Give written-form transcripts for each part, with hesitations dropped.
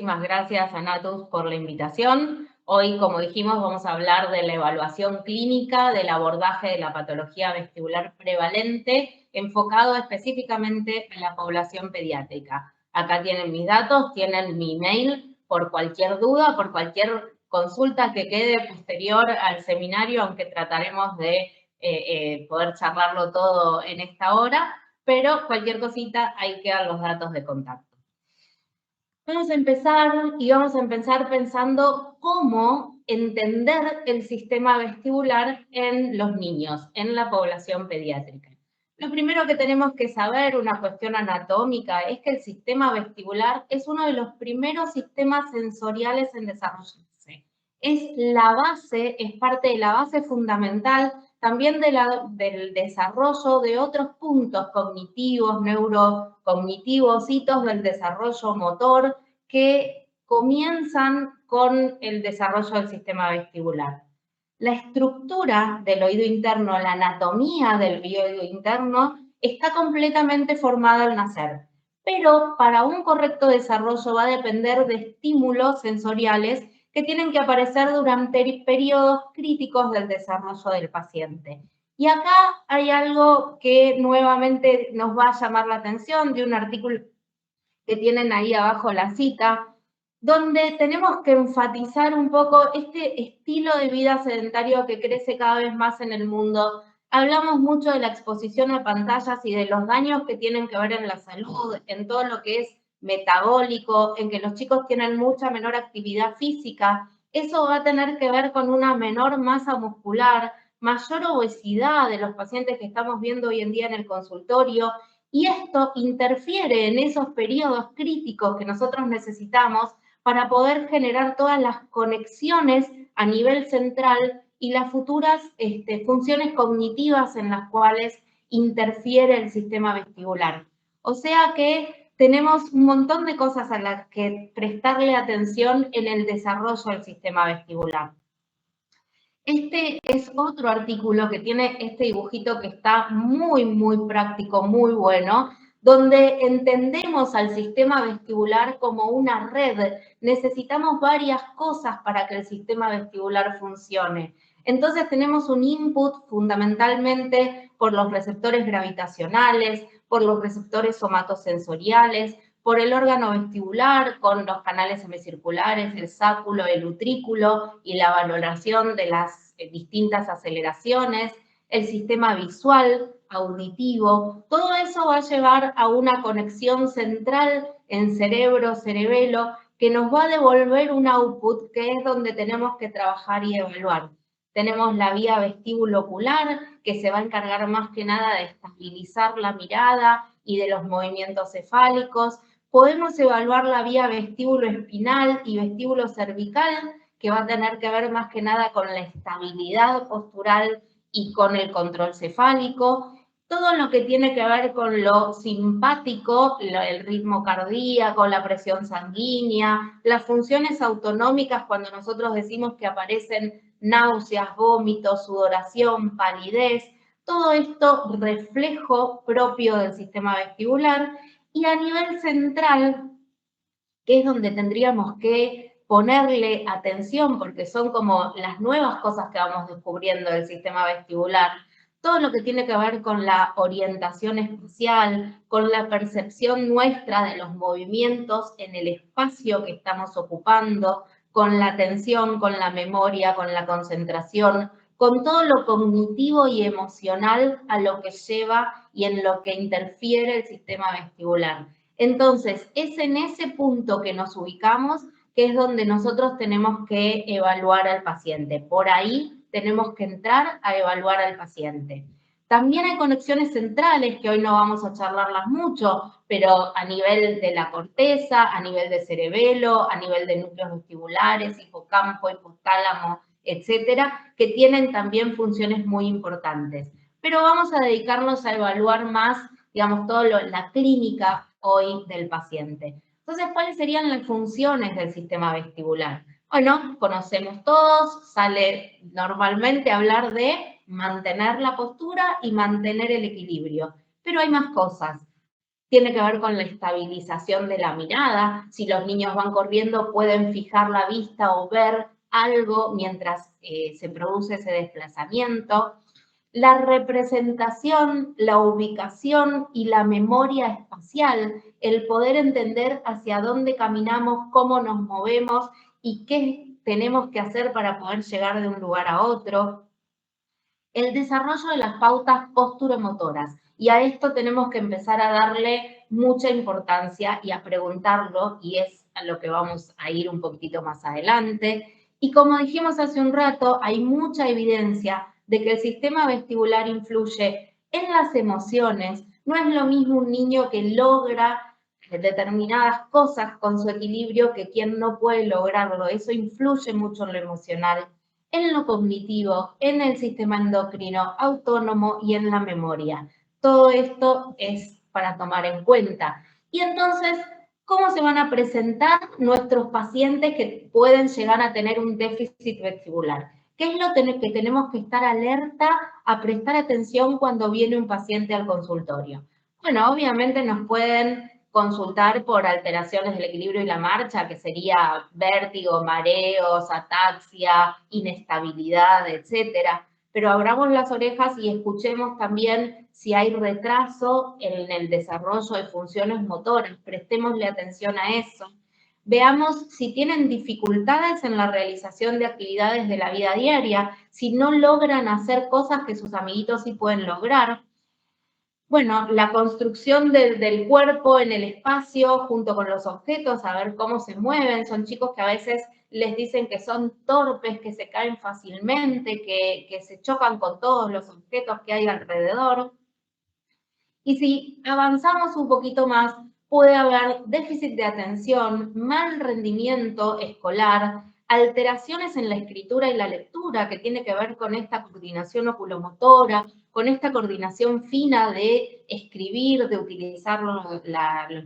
Muchísimas gracias, Anatus, por la invitación. Hoy, como dijimos, vamos a hablar de la evaluación clínica del abordaje de la patología vestibular prevalente, enfocado específicamente en la población pediátrica. Acá tienen mis datos, tienen mi email por cualquier duda, por cualquier consulta que quede posterior al seminario, aunque trataremos de poder charlarlo todo en esta hora, pero cualquier cosita, ahí quedan los datos de contacto. Vamos a empezar pensando cómo entender el sistema vestibular en los niños, en la población pediátrica. Lo primero que tenemos que saber, una cuestión anatómica, es que el sistema vestibular es uno de los primeros sistemas sensoriales en desarrollarse. Es la base, es parte de la base fundamental también del desarrollo de otros puntos cognitivos, neurocognitivos, hitos del desarrollo motor que comienzan con el desarrollo del sistema vestibular. La estructura del oído interno, la anatomía del oído interno, está completamente formada al nacer, pero para un correcto desarrollo va a depender de estímulos sensoriales que tienen que aparecer durante periodos críticos del desarrollo del paciente. Y acá hay algo que nuevamente nos va a llamar la atención de un artículo que tienen ahí abajo la cita, donde tenemos que enfatizar un poco este estilo de vida sedentario que crece cada vez más en el mundo. Hablamos mucho de la exposición a pantallas y de los daños que tienen que ver en la salud, en todo lo que es metabólico, en que los chicos tienen mucha menor actividad física. Eso va a tener que ver con una menor masa muscular, mayor obesidad de los pacientes que estamos viendo hoy en día en el consultorio, y esto interfiere en esos periodos críticos que nosotros necesitamos para poder generar todas las conexiones a nivel central y las futuras funciones cognitivas en las cuales interfiere el sistema vestibular. O sea que tenemos un montón de cosas a las que prestarle atención en el desarrollo del sistema vestibular. Este es otro artículo que tiene este dibujito que está muy, muy práctico, muy bueno, donde entendemos al sistema vestibular como una red. Necesitamos varias cosas para que el sistema vestibular funcione. Entonces tenemos un input fundamentalmente por los receptores gravitacionales, por los receptores somatosensoriales, por el órgano vestibular con los canales semicirculares, el sáculo, el utrículo y la valoración de las distintas aceleraciones, el sistema visual, auditivo, todo eso va a llevar a una conexión central en cerebro-cerebelo que nos va a devolver un output que es donde tenemos que trabajar y evaluar. Tenemos la vía vestíbulo ocular, que se va a encargar más que nada de estabilizar la mirada y de los movimientos cefálicos. Podemos evaluar la vía vestíbulo espinal y vestíbulo cervical, que va a tener que ver más que nada con la estabilidad postural y con el control cefálico. Todo lo que tiene que ver con lo simpático, el ritmo cardíaco, la presión sanguínea, las funciones autonómicas cuando nosotros decimos que aparecen náuseas, vómitos, sudoración, palidez, todo esto reflejo propio del sistema vestibular. Y a nivel central, que es donde tendríamos que ponerle atención, porque son como las nuevas cosas que vamos descubriendo del sistema vestibular, todo lo que tiene que ver con la orientación espacial, con la percepción nuestra de los movimientos en el espacio que estamos ocupando, con la atención, con la memoria, con la concentración, con todo lo cognitivo y emocional a lo que lleva y en lo que interfiere el sistema vestibular. Entonces, es en ese punto que nos ubicamos, que es donde nosotros tenemos que evaluar al paciente. Por ahí tenemos que entrar a evaluar al paciente. También hay conexiones centrales, que hoy no vamos a charlarlas mucho, pero a nivel de la corteza, a nivel de cerebelo, a nivel de núcleos vestibulares, hipocampo, hipotálamo, etcétera, que tienen también funciones muy importantes. Pero vamos a dedicarnos a evaluar más, digamos, toda la clínica hoy del paciente. Entonces, ¿cuáles serían las funciones del sistema vestibular? Bueno, conocemos todos, sale normalmente hablar de mantener la postura y mantener el equilibrio, pero hay más cosas. tiene que ver con la estabilización de la mirada. Si los niños van corriendo, pueden fijar la vista o ver algo mientras se produce ese desplazamiento. La representación, la ubicación y la memoria espacial, el poder entender hacia dónde caminamos, cómo nos movemos y qué tenemos que hacer para poder llegar de un lugar a otro. El desarrollo de las pautas posturomotoras. Y a esto tenemos que empezar a darle mucha importancia y a preguntarlo, y es a lo que vamos a ir un poquitito más adelante. Y como dijimos hace un rato, hay mucha evidencia de que el sistema vestibular influye en las emociones. No es lo mismo un niño que logra determinadas cosas con su equilibrio que quien no puede lograrlo. Eso influye mucho en lo emocional, en lo cognitivo, en el sistema endocrino autónomo y en la memoria. Todo esto es para tomar en cuenta. Y entonces, ¿cómo se van a presentar nuestros pacientes que pueden llegar a tener un déficit vestibular? ¿Qué es lo que tenemos que estar alerta a prestar atención cuando viene un paciente al consultorio? Bueno, obviamente nos pueden consultar por alteraciones del equilibrio y la marcha, que sería vértigo, mareos, ataxia, inestabilidad, etcétera. Pero abramos las orejas y escuchemos también si hay retraso en el desarrollo de funciones motoras. Prestémosle atención a eso. Veamos si tienen dificultades en la realización de actividades de la vida diaria, si no logran hacer cosas que sus amiguitos sí pueden lograr. Bueno, la construcción del cuerpo en el espacio junto con los objetos, a ver cómo se mueven. Son chicos que a veces les dicen que son torpes, que se caen fácilmente, que se chocan con todos los objetos que hay alrededor. Y si avanzamos un poquito más, puede haber déficit de atención, mal rendimiento escolar, alteraciones en la escritura y la lectura, que tiene que ver con esta coordinación oculomotora, con esta coordinación fina de escribir, de utilizar los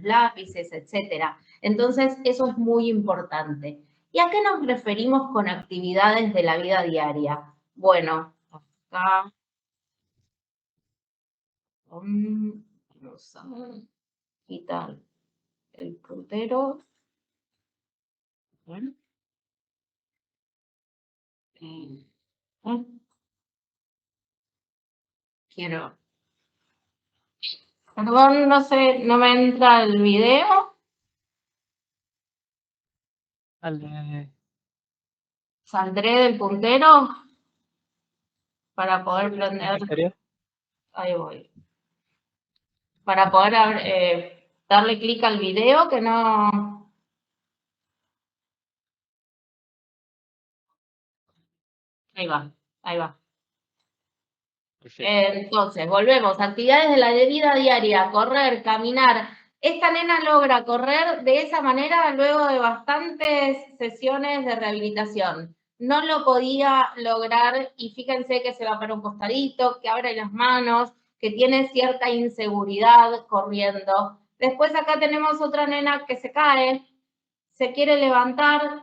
lápices, etc. Entonces, eso es muy importante. ¿Y a qué nos referimos con actividades de la vida diaria? Bueno, acá vamos a quitar el puntero. Bueno, eh, quiero. Perdón, no sé, no me entra el video. Saldré del puntero para poder prender. Ahí voy. Para poder darle clic al video, que no. Ahí va, ahí va. Entonces, volvemos. Actividades de la vida diaria, correr, caminar. Esta nena logra correr de esa manera luego de bastantes sesiones de rehabilitación. No lo podía lograr y fíjense que se va para un costadito, que abre las manos, que tiene cierta inseguridad corriendo. Después acá tenemos otra nena que se cae, se quiere levantar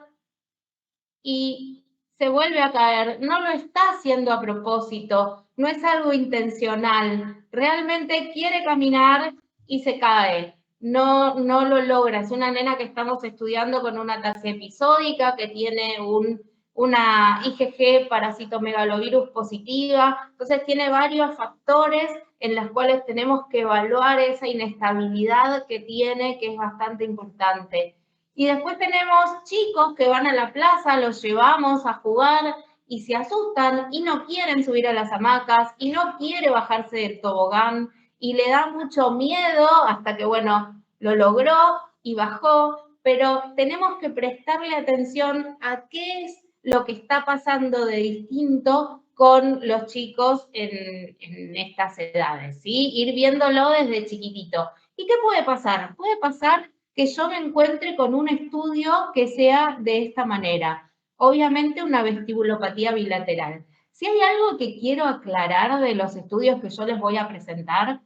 y se vuelve a caer. No lo está haciendo a propósito, no es algo intencional. Realmente quiere caminar y se cae. No lo logra. Es una nena que estamos estudiando con una ataxia episódica, que tiene una IgG parasitomegalovirus positiva. Entonces tiene varios factores en los cuales tenemos que evaluar esa inestabilidad que tiene, que es bastante importante. Y después tenemos chicos que van a la plaza, los llevamos a jugar y se asustan y no quieren subir a las hamacas y no quiere bajarse del tobogán y le da mucho miedo hasta que, bueno, lo logró y bajó, pero tenemos que prestarle atención a qué es lo que está pasando de distinto con los chicos en estas edades, ¿sí? Ir viéndolo desde chiquitito. ¿Y qué puede pasar? Puede pasar que yo me encuentre con un estudio que sea de esta manera. Obviamente una vestibulopatía bilateral. Si hay algo que quiero aclarar de los estudios que yo les voy a presentar,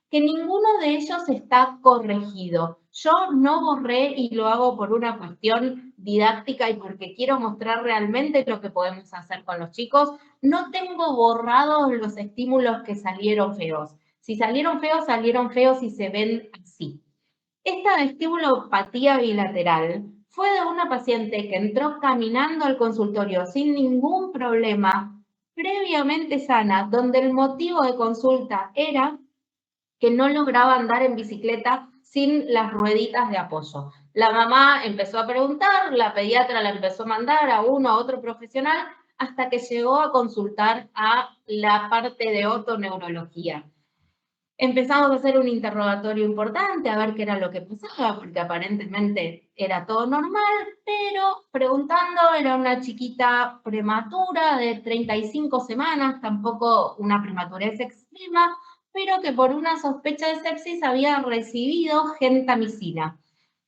que ninguno de ellos está corregido. Yo no borré y lo hago por una cuestión didáctica y porque quiero mostrar realmente lo que podemos hacer con los chicos. No tengo borrados los estímulos que salieron feos. Si salieron feos y se ven así. Esta vestibulopatía bilateral fue de una paciente que entró caminando al consultorio sin ningún problema, previamente sana, donde el motivo de consulta era que no lograba andar en bicicleta sin las rueditas de apoyo. La mamá empezó a preguntar, la pediatra la empezó a mandar a uno a otro profesional hasta que llegó a consultar a la parte de otoneurología. Empezamos a hacer un interrogatorio importante, a ver qué era lo que pasaba, porque aparentemente era todo normal, pero preguntando, era una chiquita prematura de 35 semanas, tampoco una prematurez extrema, pero que por una sospecha de sepsis había recibido gentamicina.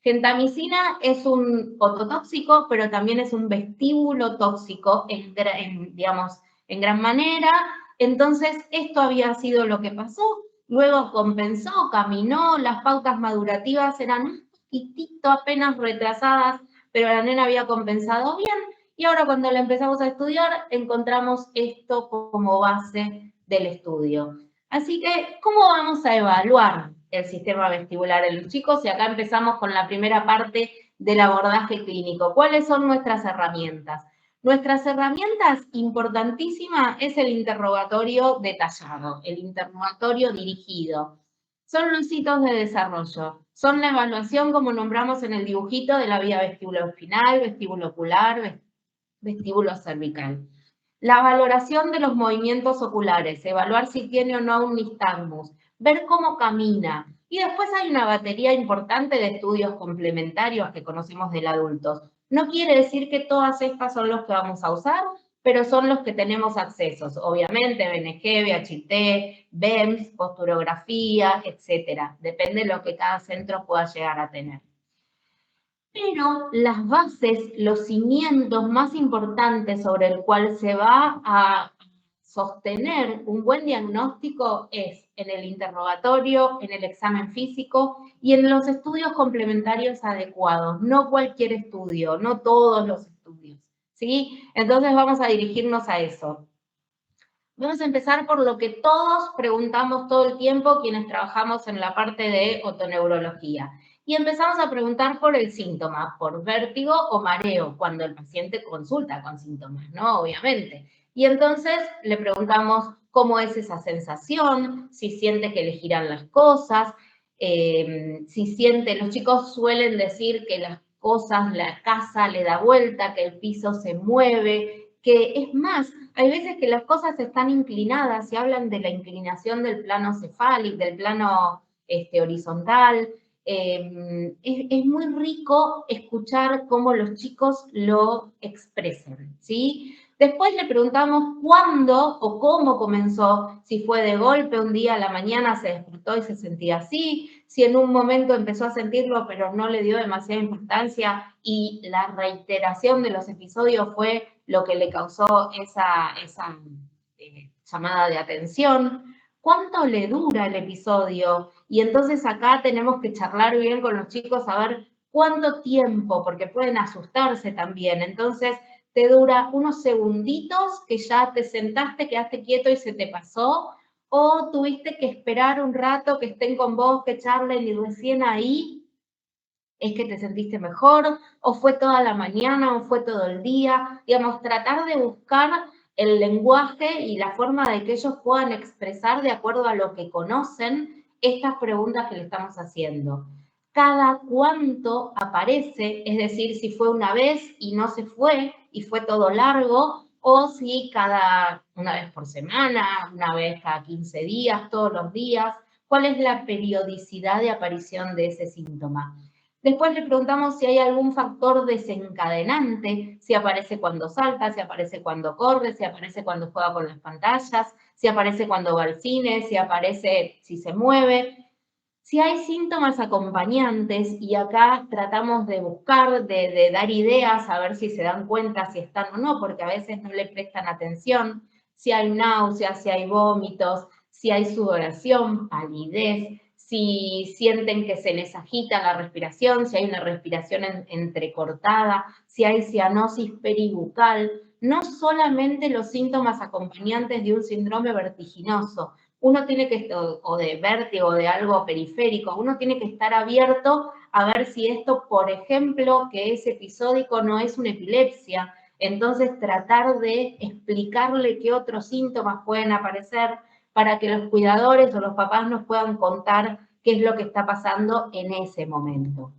Gentamicina es un ototóxico, pero también es un vestíbulo tóxico digamos, en gran manera. Entonces, esto había sido lo que pasó. Luego compensó, caminó, las pautas madurativas eran un poquitito apenas retrasadas, pero la nena había compensado bien. Y ahora cuando la empezamos a estudiar, encontramos esto como base del estudio. Así que, ¿cómo vamos a evaluar el sistema vestibular en los chicos? Y acá empezamos con la primera parte del abordaje clínico. ¿Cuáles son nuestras herramientas? Nuestras herramientas, importantísima, es el interrogatorio detallado, el interrogatorio dirigido. Son los hitos de desarrollo, son la evaluación, como nombramos en el dibujito, de la vía vestibuloespinal, vestíbulo ocular, vestíbulo cervical. La valoración de los movimientos oculares, evaluar si tiene o no un nistagmus, ver cómo camina. Y después hay una batería importante de estudios complementarios que conocemos del adulto. No quiere decir que todas estas son los que vamos a usar, pero son los que tenemos accesos. Obviamente, BNG, BHT, BEMS, posturografía, etc. Depende de lo que cada centro pueda llegar a tener. Pero las bases, los cimientos más importantes sobre el cual se va a sostener un buen diagnóstico es en el interrogatorio, en el examen físico y en los estudios complementarios adecuados. No cualquier estudio, no todos los estudios, ¿sí? Entonces vamos a dirigirnos a eso. Vamos a empezar por lo que todos preguntamos todo el tiempo quienes trabajamos en la parte de otoneurología. Y empezamos a preguntar por el síntoma, por vértigo o mareo, cuando el paciente consulta con síntomas, ¿no? Obviamente. Y entonces le preguntamos cómo es esa sensación, si siente que le giran las cosas, si siente, los chicos suelen decir que las cosas, la casa le da vuelta, que el piso se mueve, que es más, hay veces que las cosas están inclinadas y hablan de la inclinación del plano cefálico, del plano horizontal. Es muy rico escuchar cómo los chicos lo expresan, ¿sí? Después le preguntamos cuándo o cómo comenzó, si fue de golpe, un día a la mañana se despertó y se sentía así, si en un momento empezó a sentirlo pero no le dio demasiada importancia y la reiteración de los episodios fue lo que le causó esa llamada de atención. ¿Cuánto le dura el episodio? Y entonces acá tenemos que charlar bien con los chicos a ver cuánto tiempo, porque pueden asustarse también. Entonces, te dura unos segunditos que ya te sentaste, quedaste quieto y se te pasó, o tuviste que esperar un rato que estén con vos, que charlen y recién ahí es que te sentiste mejor, o fue toda la mañana, o fue todo el día. Digamos, tratar de buscar el lenguaje y la forma de que ellos puedan expresar de acuerdo a lo que conocen estas preguntas que le estamos haciendo. Cada cuánto aparece, es decir, si fue una vez y no se fue y fue todo largo, o si una vez por semana, una vez cada 15 días, todos los días, cuál es la periodicidad de aparición de ese síntoma. Después le preguntamos si hay algún factor desencadenante, si aparece cuando salta, si aparece cuando corre, si aparece cuando juega con las pantallas, si aparece cuando va al cine, si aparece si se mueve. Si hay síntomas acompañantes, y acá tratamos de buscar, de dar ideas, a ver si se dan cuenta si están o no, porque a veces no le prestan atención, si hay náuseas, si hay vómitos, si hay sudoración, palidez, si sienten que se les agita la respiración, si hay una respiración entrecortada, si hay cianosis peribucal, no solamente los síntomas acompañantes de un síndrome vertiginoso, uno tiene que, o de vértigo, o de algo periférico, uno tiene que estar abierto a ver si esto, por ejemplo, que es episódico, no es una epilepsia. Entonces, tratar de explicarle qué otros síntomas pueden aparecer para que los cuidadores o los papás nos puedan contar qué es lo que está pasando en ese momento.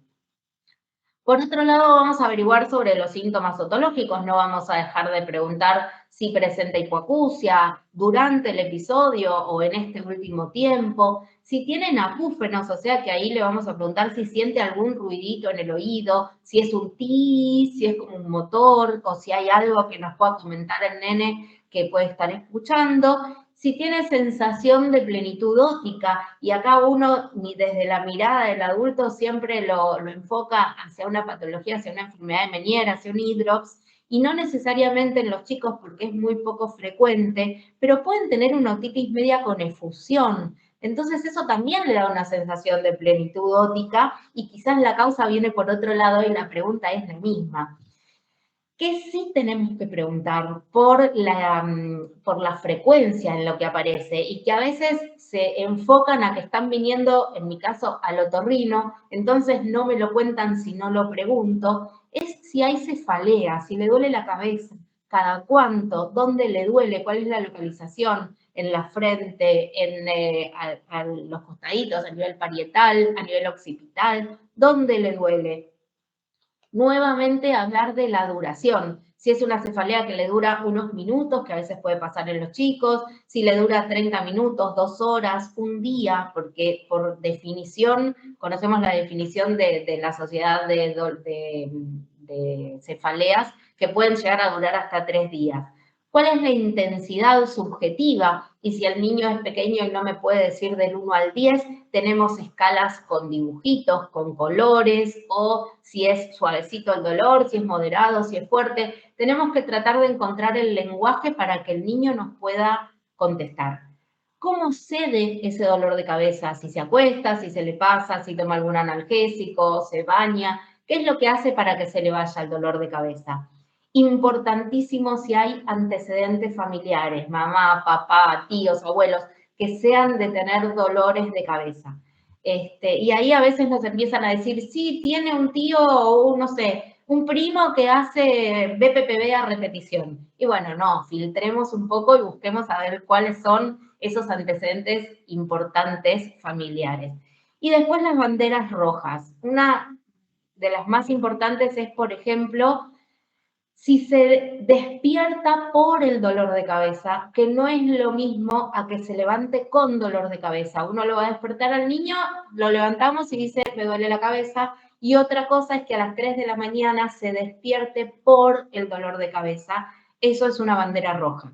Por otro lado, vamos a averiguar sobre los síntomas otológicos, no vamos a dejar de preguntar si presenta hipoacusia durante el episodio o en este último tiempo, si tienen acúfenos, o sea que ahí le vamos a preguntar si siente algún ruidito en el oído, si es un ti, si es como un motor o si hay algo que nos pueda comentar el nene que puede estar escuchando. Si tiene sensación de plenitud óptica, y acá uno desde la mirada del adulto siempre lo enfoca hacia una patología, hacia una enfermedad de Meniere, hacia un hidrops, y no necesariamente en los chicos porque es muy poco frecuente, pero pueden tener una otitis media con efusión. Entonces eso también le da una sensación de plenitud óptica y quizás la causa viene por otro lado y la pregunta es la misma. ¿Qué sí tenemos que preguntar por la frecuencia en lo que aparece y que a veces se enfocan a que están viniendo, en mi caso, al otorrino, entonces no me lo cuentan si no lo pregunto, es si hay cefalea, si le duele la cabeza, cada cuánto, dónde le duele, cuál es la localización, en la frente, a los costaditos, a nivel parietal, a nivel occipital, dónde le duele. Nuevamente hablar de la duración. Si es una cefalea que le dura unos minutos, que a veces puede pasar en los chicos, si le dura 30 minutos, 2 horas, un día, porque por definición, conocemos la definición de la sociedad de cefaleas, que pueden llegar a durar hasta 3 días. ¿Cuál es la intensidad subjetiva? Y si el niño es pequeño y no me puede decir del 1 al 10, tenemos escalas con dibujitos, con colores, o si es suavecito el dolor, si es moderado, si es fuerte. Tenemos que tratar de encontrar el lenguaje para que el niño nos pueda contestar. ¿Cómo cede ese dolor de cabeza? Si se acuesta, si se le pasa, si toma algún analgésico, se baña. ¿Qué es lo que hace para que se le vaya el dolor de cabeza? Importantísimo si hay antecedentes familiares, mamá, papá, tíos, abuelos, que sean de tener dolores de cabeza. Y ahí a veces nos empiezan a decir, sí, tiene un tío o no sé, un primo que hace BPPV a repetición. Y bueno, no, filtremos un poco y busquemos a ver cuáles son esos antecedentes importantes familiares. Y después las banderas rojas. Una de las más importantes es, por ejemplo, si se despierta por el dolor de cabeza, que no es lo mismo a que se levante con dolor de cabeza. Uno lo va a despertar al niño, lo levantamos y dice, me duele la cabeza, y otra cosa es que a las 3 de la mañana se despierte por el dolor de cabeza. Eso es una bandera roja.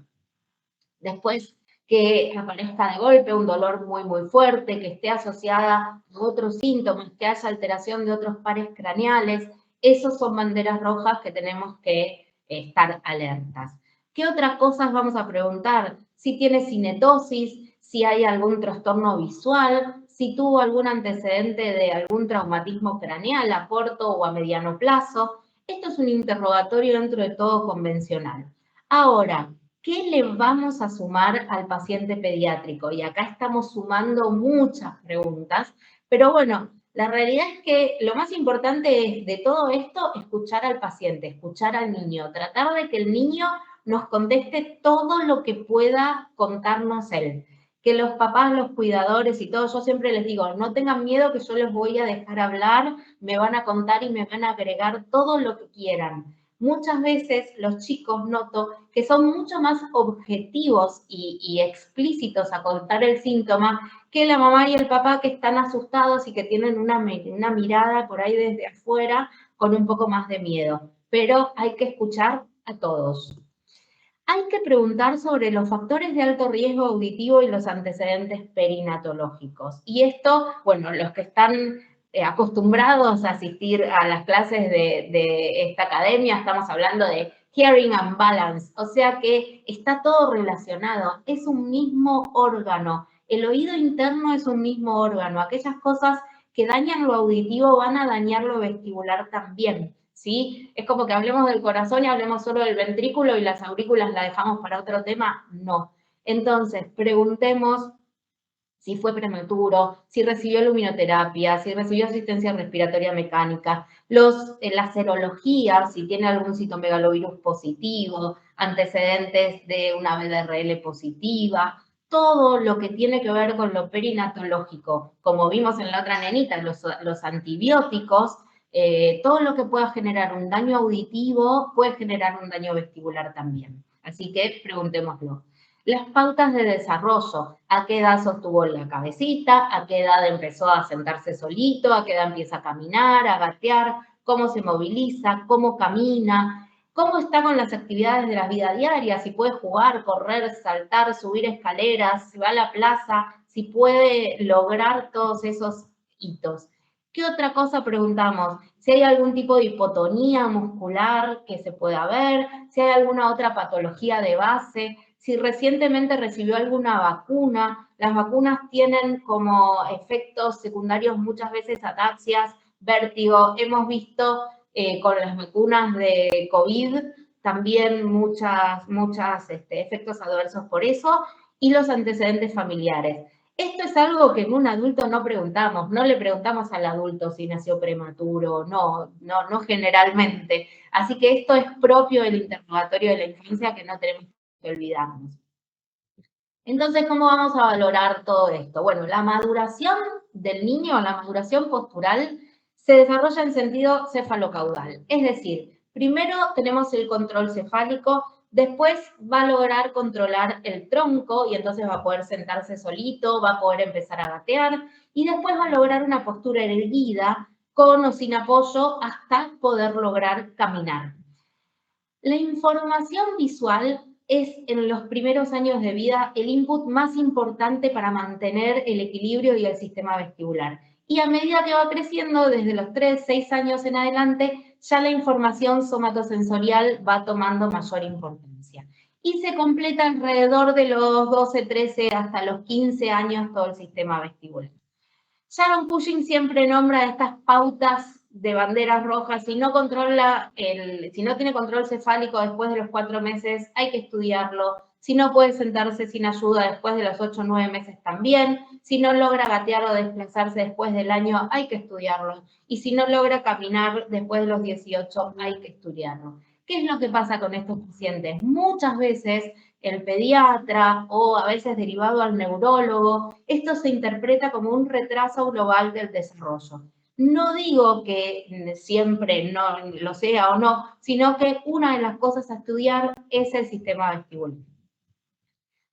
Después, que aparezca de golpe un dolor muy, muy fuerte, que esté asociada a otros síntomas, que haya alteración de otros pares craneales, esos son banderas rojas que tenemos que estar alertas. ¿Qué otras cosas vamos a preguntar? Si tiene cinetosis, si hay algún trastorno visual, si tuvo algún antecedente de algún traumatismo craneal a corto o a mediano plazo. Esto es un interrogatorio dentro de todo convencional. Ahora, ¿qué le vamos a sumar al paciente pediátrico? Y acá estamos sumando muchas preguntas, pero bueno, la realidad es que lo más importante es de todo esto escuchar al paciente, escuchar al niño, tratar de que el niño nos conteste todo lo que pueda contarnos él. Que los papás, los cuidadores y todo, yo siempre les digo, no tengan miedo que yo les voy a dejar hablar, me van a contar y me van a agregar todo lo que quieran. Muchas veces los chicos noto que son mucho más objetivos y explícitos a contar el síntoma que la mamá y el papá que están asustados y que tienen una mirada por ahí desde afuera con un poco más de miedo. Pero hay que escuchar a todos. Hay que preguntar sobre los factores de alto riesgo auditivo y los antecedentes perinatológicos. Y esto, bueno, los que están acostumbrados a asistir a las clases de esta academia, estamos hablando de hearing and balance, o sea que está todo relacionado, es un mismo órgano. El oído interno es un mismo órgano. Aquellas cosas que dañan lo auditivo van a dañar lo vestibular también. ¿Sí? Es como que hablemos del corazón y hablemos solo del ventrículo y las aurículas la dejamos para otro tema. No. Entonces, preguntemos si fue prematuro, si recibió luminoterapia, si recibió asistencia respiratoria mecánica, la serología, si tiene algún citomegalovirus positivo, antecedentes de una BDRL positiva, todo lo que tiene que ver con lo perinatológico, como vimos en la otra nenita, los antibióticos, todo lo que pueda generar un daño auditivo puede generar un daño vestibular también. Así que preguntémoslo. Las pautas de desarrollo, a qué edad sostuvo la cabecita, a qué edad empezó a sentarse solito, a qué edad empieza a caminar, a gatear, cómo se moviliza, cómo camina, cómo está con las actividades de la vida diaria, si puede jugar, correr, saltar, subir escaleras, si va a la plaza, si puede lograr todos esos hitos. ¿Qué otra cosa preguntamos? Si hay algún tipo de hipotonía muscular que se pueda ver, si hay alguna otra patología de base, si recientemente recibió alguna vacuna. Las vacunas tienen como efectos secundarios muchas veces ataxias, vértigo. Hemos visto con las vacunas de COVID también muchos efectos adversos por eso y los antecedentes familiares. Esto es algo que en un adulto no preguntamos, no le preguntamos al adulto si nació prematuro, no generalmente. Así que esto es propio del interrogatorio de la infancia que no tenemos que olvidarnos. Entonces, ¿cómo vamos a valorar todo esto? Bueno, la maduración del niño, la maduración postural, se desarrolla en sentido cefalocaudal. Es decir, primero tenemos el control cefálico, después va a lograr controlar el tronco y entonces va a poder sentarse solito, va a poder empezar a gatear y después va a lograr una postura erguida con o sin apoyo hasta poder lograr caminar. La información visual es en los primeros años de vida el input más importante para mantener el equilibrio y el sistema vestibular. Y a medida que va creciendo, desde los 3, 6 años en adelante, ya la información somatosensorial va tomando mayor importancia. Y se completa alrededor de los 12, 13 hasta los 15 años todo el sistema vestibular. Sharon Cushing siempre nombra estas pautas de banderas rojas. Si no tiene control cefálico después de los 4 meses, hay que estudiarlo. Si no puede sentarse sin ayuda después de los 8 o 9 meses también. Si no logra gatear o desplazarse después del año, hay que estudiarlo. Y si no logra caminar después de los 18, hay que estudiarlo. ¿Qué es lo que pasa con estos pacientes? Muchas veces el pediatra o a veces derivado al neurólogo, esto se interpreta como un retraso global del desarrollo. No digo que siempre no lo sea o no, sino que una de las cosas a estudiar es el sistema vestibular.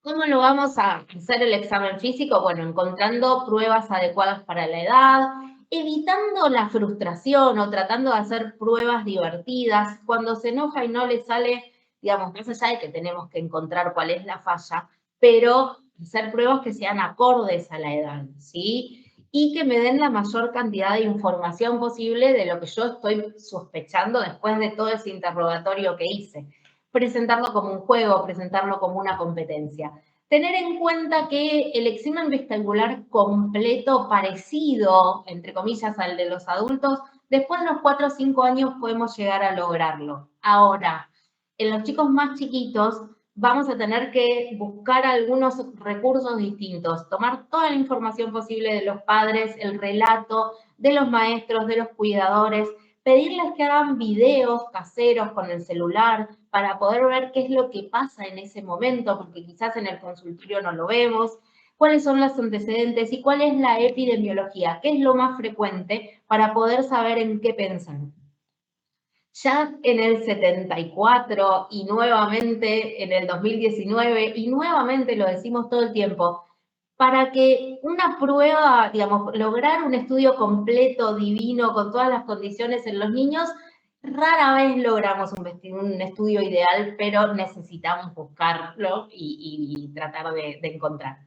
¿Cómo lo vamos a hacer el examen físico? Bueno, encontrando pruebas adecuadas para la edad, evitando la frustración o tratando de hacer pruebas divertidas. Cuando se enoja y no le sale, digamos, más allá de que tenemos que encontrar cuál es la falla, pero hacer pruebas que sean acordes a la edad, ¿sí? Y que me den la mayor cantidad de información posible de lo que yo estoy sospechando después de todo ese interrogatorio que hice. Presentarlo como un juego, presentarlo como una competencia. Tener en cuenta que el examen vestibular completo, parecido, entre comillas, al de los adultos, después de los 4 o 5 años podemos llegar a lograrlo. Ahora, en los chicos más chiquitos vamos a tener que buscar algunos recursos distintos, tomar toda la información posible de los padres, el relato de los maestros, de los cuidadores, pedirles que hagan videos caseros con el celular para poder ver qué es lo que pasa en ese momento, porque quizás en el consultorio no lo vemos, cuáles son los antecedentes y cuál es la epidemiología, qué es lo más frecuente para poder saber en qué pensar. Ya en el 74 y nuevamente en el 2019, y nuevamente lo decimos todo el tiempo, para que una prueba, digamos, lograr un estudio completo, divino, con todas las condiciones en los niños, rara vez logramos un estudio ideal, pero necesitamos buscarlo y tratar de encontrar.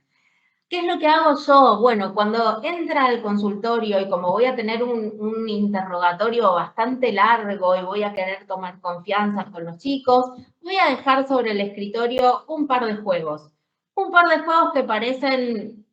¿Qué es lo que hago yo? Bueno, cuando entra al consultorio y como voy a tener un interrogatorio bastante largo y voy a querer tomar confianza con los chicos, voy a dejar sobre el escritorio un par de juegos. Un par de juegos que parecen,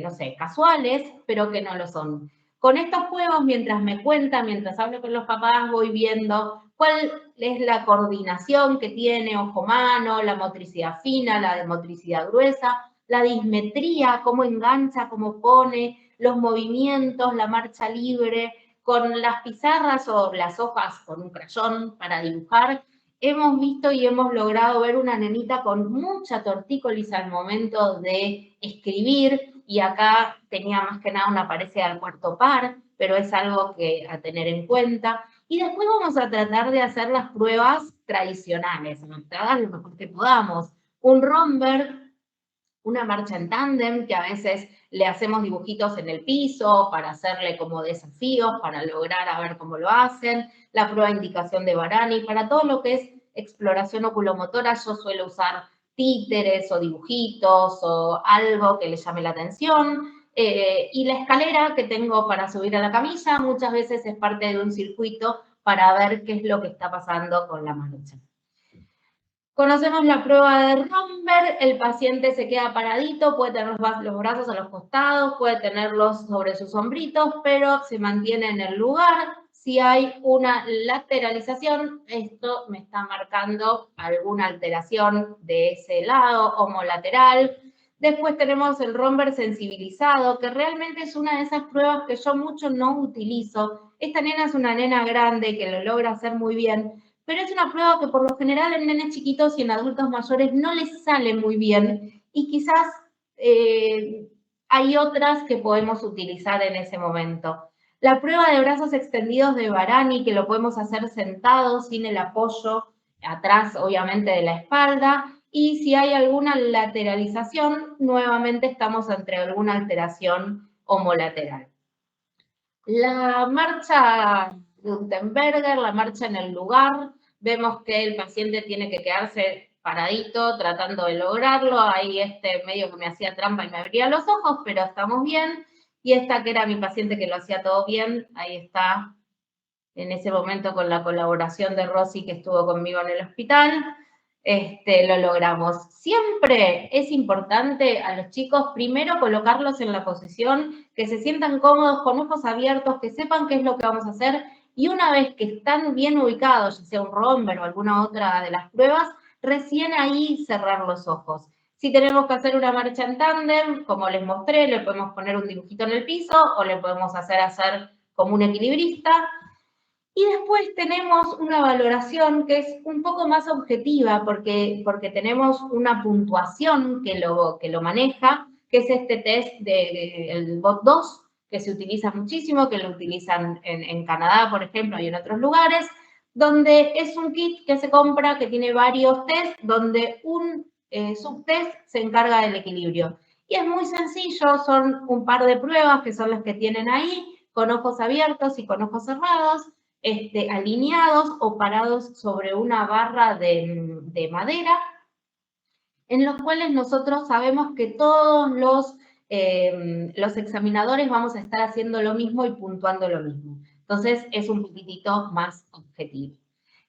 no sé, casuales, pero que no lo son. Con estos juegos, mientras me cuentan, mientras hablo con los papás, voy viendo cuál es la coordinación que tiene ojo-mano, la motricidad fina, la de motricidad gruesa, la dismetría, cómo engancha, cómo pone, los movimientos, la marcha libre, con las pizarras o las hojas con un crayón para dibujar. Hemos visto y hemos logrado ver una nenita con mucha tortícolis al momento de escribir, y acá tenía más que nada una parecida al cuarto par, pero es algo que a tener en cuenta. Y después vamos a tratar de hacer las pruebas tradicionales, adaptadas lo mejor que podamos. Un Romberg, una marcha en tándem, que a veces le hacemos dibujitos en el piso para hacerle como desafíos, para lograr a ver cómo lo hacen. La prueba de indicación de Barani, para todo lo que es exploración oculomotora, yo suelo usar títeres o dibujitos o algo que le llame la atención. Y la escalera que tengo para subir a la camilla muchas veces es parte de un circuito para ver qué es lo que está pasando con la marcha. Conocemos la prueba de Romberg, el paciente se queda paradito, puede tener los brazos a los costados, puede tenerlos sobre sus hombritos, pero se mantiene en el lugar. Si hay una lateralización, esto me está marcando alguna alteración de ese lado, homolateral. Después tenemos el Romberg sensibilizado, que realmente es una de esas pruebas que yo mucho no utilizo. Esta nena es una nena grande que lo logra hacer muy bien, pero es una prueba que por lo general en nenes chiquitos y en adultos mayores no les sale muy bien, y quizás hay otras que podemos utilizar en ese momento. La prueba de brazos extendidos de Barani, que lo podemos hacer sentados sin el apoyo atrás, obviamente, de la espalda, y si hay alguna lateralización, nuevamente estamos entre alguna alteración homolateral. La marcha Gutenberger, la marcha en el lugar, vemos que el paciente tiene que quedarse paradito tratando de lograrlo. Ahí medio que me hacía trampa y me abría los ojos, pero estamos bien. Y esta que era mi paciente que lo hacía todo bien, ahí está, en ese momento con la colaboración de Rosy que estuvo conmigo en el hospital. Lo logramos. Siempre es importante a los chicos primero colocarlos en la posición, que se sientan cómodos, con ojos abiertos, que sepan qué es lo que vamos a hacer, y una vez que están bien ubicados, ya sea un Romberg o alguna otra de las pruebas, recién ahí cerrar los ojos. Si tenemos que hacer una marcha en tándem, como les mostré, le podemos poner un dibujito en el piso o le podemos hacer como un equilibrista. Y después tenemos una valoración que es un poco más objetiva, porque tenemos una puntuación que lo maneja, que es este test el BOT2, que se utiliza muchísimo, que lo utilizan en Canadá, por ejemplo, y en otros lugares, donde es un kit que se compra, que tiene varios tests, donde un subtest se encarga del equilibrio. Y es muy sencillo, son un par de pruebas que son las que tienen ahí, con ojos abiertos y con ojos cerrados, alineados o parados sobre una barra de madera, en los cuales nosotros sabemos que todos los examinadores vamos a estar haciendo lo mismo y puntuando lo mismo. Entonces, es un poquitito más objetivo.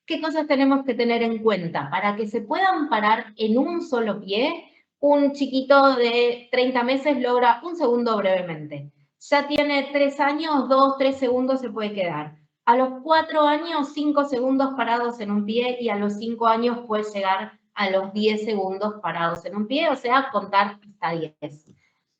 ¿Qué cosas tenemos que tener en cuenta? Para que se puedan parar en un solo pie, un chiquito de 30 meses logra un segundo brevemente. Ya tiene 3 años, 2, 3 segundos se puede quedar. A los 4 años, 5 segundos parados en un pie, y a los 5 años puede llegar a los 10 segundos parados en un pie, o sea, contar hasta 10.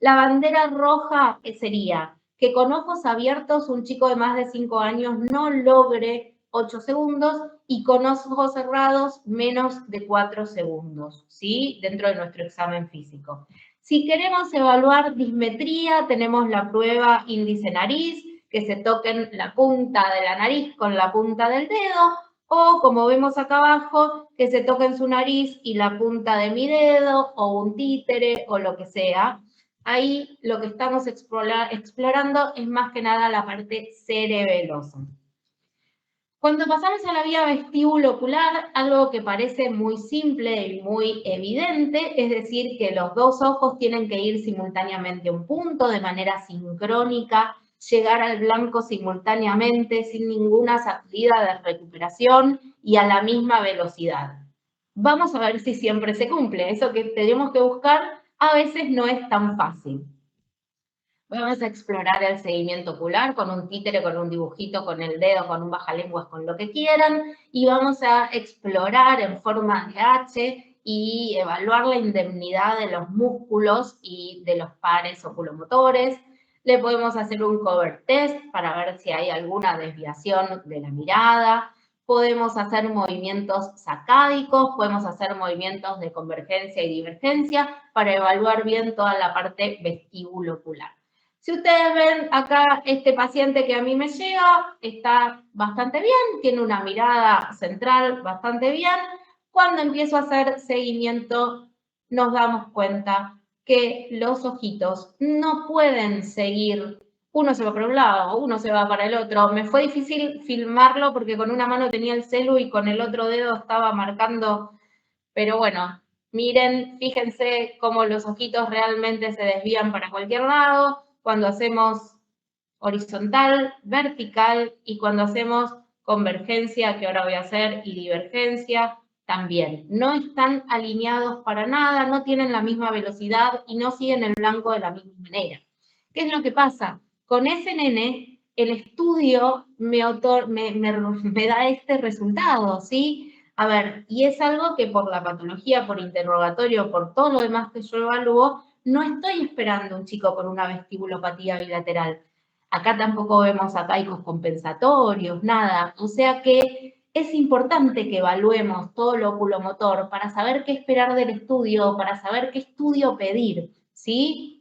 La bandera roja sería que con ojos abiertos un chico de más de 5 años no logre 8 segundos y con ojos cerrados menos de 4 segundos, ¿sí? Dentro de nuestro examen físico. Si queremos evaluar dismetría, tenemos la prueba índice-nariz, que se toquen la punta de la nariz con la punta del dedo, o como vemos acá abajo, que se toquen su nariz y la punta de mi dedo, o un títere, o lo que sea. Ahí lo que estamos explorando es más que nada la parte cerebelosa. Cuando pasamos a la vía vestíbulo-ocular, algo que parece muy simple y muy evidente, es decir, que los dos ojos tienen que ir simultáneamente a un punto, de manera sincrónica, llegar al blanco simultáneamente, sin ninguna salida de recuperación y a la misma velocidad. Vamos a ver si siempre se cumple. Eso que tenemos que buscar a veces no es tan fácil. Vamos a explorar el seguimiento ocular con un títere, con un dibujito, con el dedo, con un bajalenguas, con lo que quieran, y vamos a explorar en forma de H y evaluar la indemnidad de los músculos y de los pares oculomotores. Le podemos hacer un cover test para ver si hay alguna desviación de la mirada. Podemos hacer movimientos sacádicos, podemos hacer movimientos de convergencia y divergencia para evaluar bien toda la parte vestíbulo-ocular. Si ustedes ven acá, este paciente que a mí me llega está bastante bien, tiene una mirada central bastante bien. Cuando empiezo a hacer seguimiento, nos damos cuenta que los ojitos no pueden seguir. Uno se va para un lado, uno se va para el otro. Me fue difícil filmarlo porque con una mano tenía el celu y con el otro dedo estaba marcando. Pero bueno, miren, fíjense cómo los ojitos realmente se desvían para cualquier lado cuando hacemos horizontal, vertical y cuando hacemos convergencia, que ahora voy a hacer, y divergencia también. No están alineados para nada, no tienen la misma velocidad y no siguen el blanco de la misma manera. ¿Qué es lo que pasa? Con ese nene, el estudio me da este resultado, ¿sí? A ver, y es algo que por la patología, por interrogatorio, por todo lo demás que yo evalúo, no estoy esperando un chico con una vestibulopatía bilateral. Acá tampoco vemos acaicos compensatorios, nada. O sea que es importante que evaluemos todo lo oculomotor para saber qué esperar del estudio, para saber qué estudio pedir, ¿sí?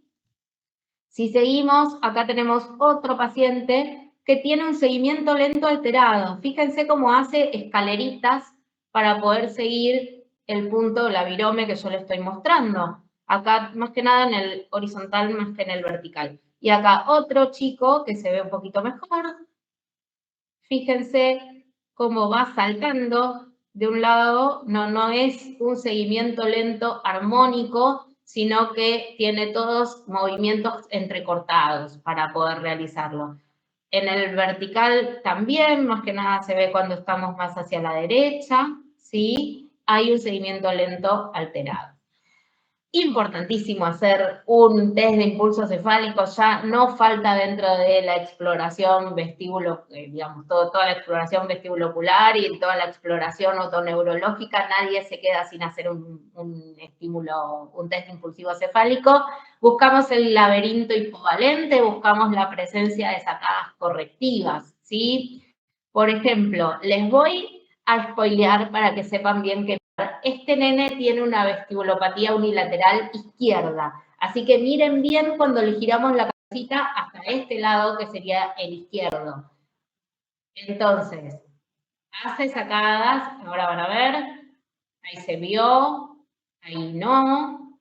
Si seguimos, acá tenemos otro paciente que tiene un seguimiento lento alterado. Fíjense cómo hace escaleritas para poder seguir el punto, la virome que yo le estoy mostrando. Acá, más que nada en el horizontal, más que en el vertical. Y acá otro chico que se ve un poquito mejor. Fíjense cómo va saltando de un lado, no es un seguimiento lento armónico, sino que tiene todos movimientos entrecortados para poder realizarlo. En el vertical también, más que nada se ve cuando estamos más hacia la derecha, ¿sí? Hay un seguimiento lento alterado. Importantísimo hacer un test de impulso cefálico, ya no falta dentro de la exploración vestíbulo, digamos, toda la exploración vestibulocular y toda la exploración otoneurológica, nadie se queda sin hacer un estímulo, un test impulsivo cefálico. Buscamos el laberinto hipovalente, buscamos la presencia de sacadas correctivas, ¿sí? Por ejemplo, les voy a spoilear para que sepan bien que este nene tiene una vestibulopatía unilateral izquierda, así que miren bien cuando le giramos la cabecita hasta este lado, que sería el izquierdo. Entonces, hace sacadas, ahora van a ver, ahí se vio, ahí no,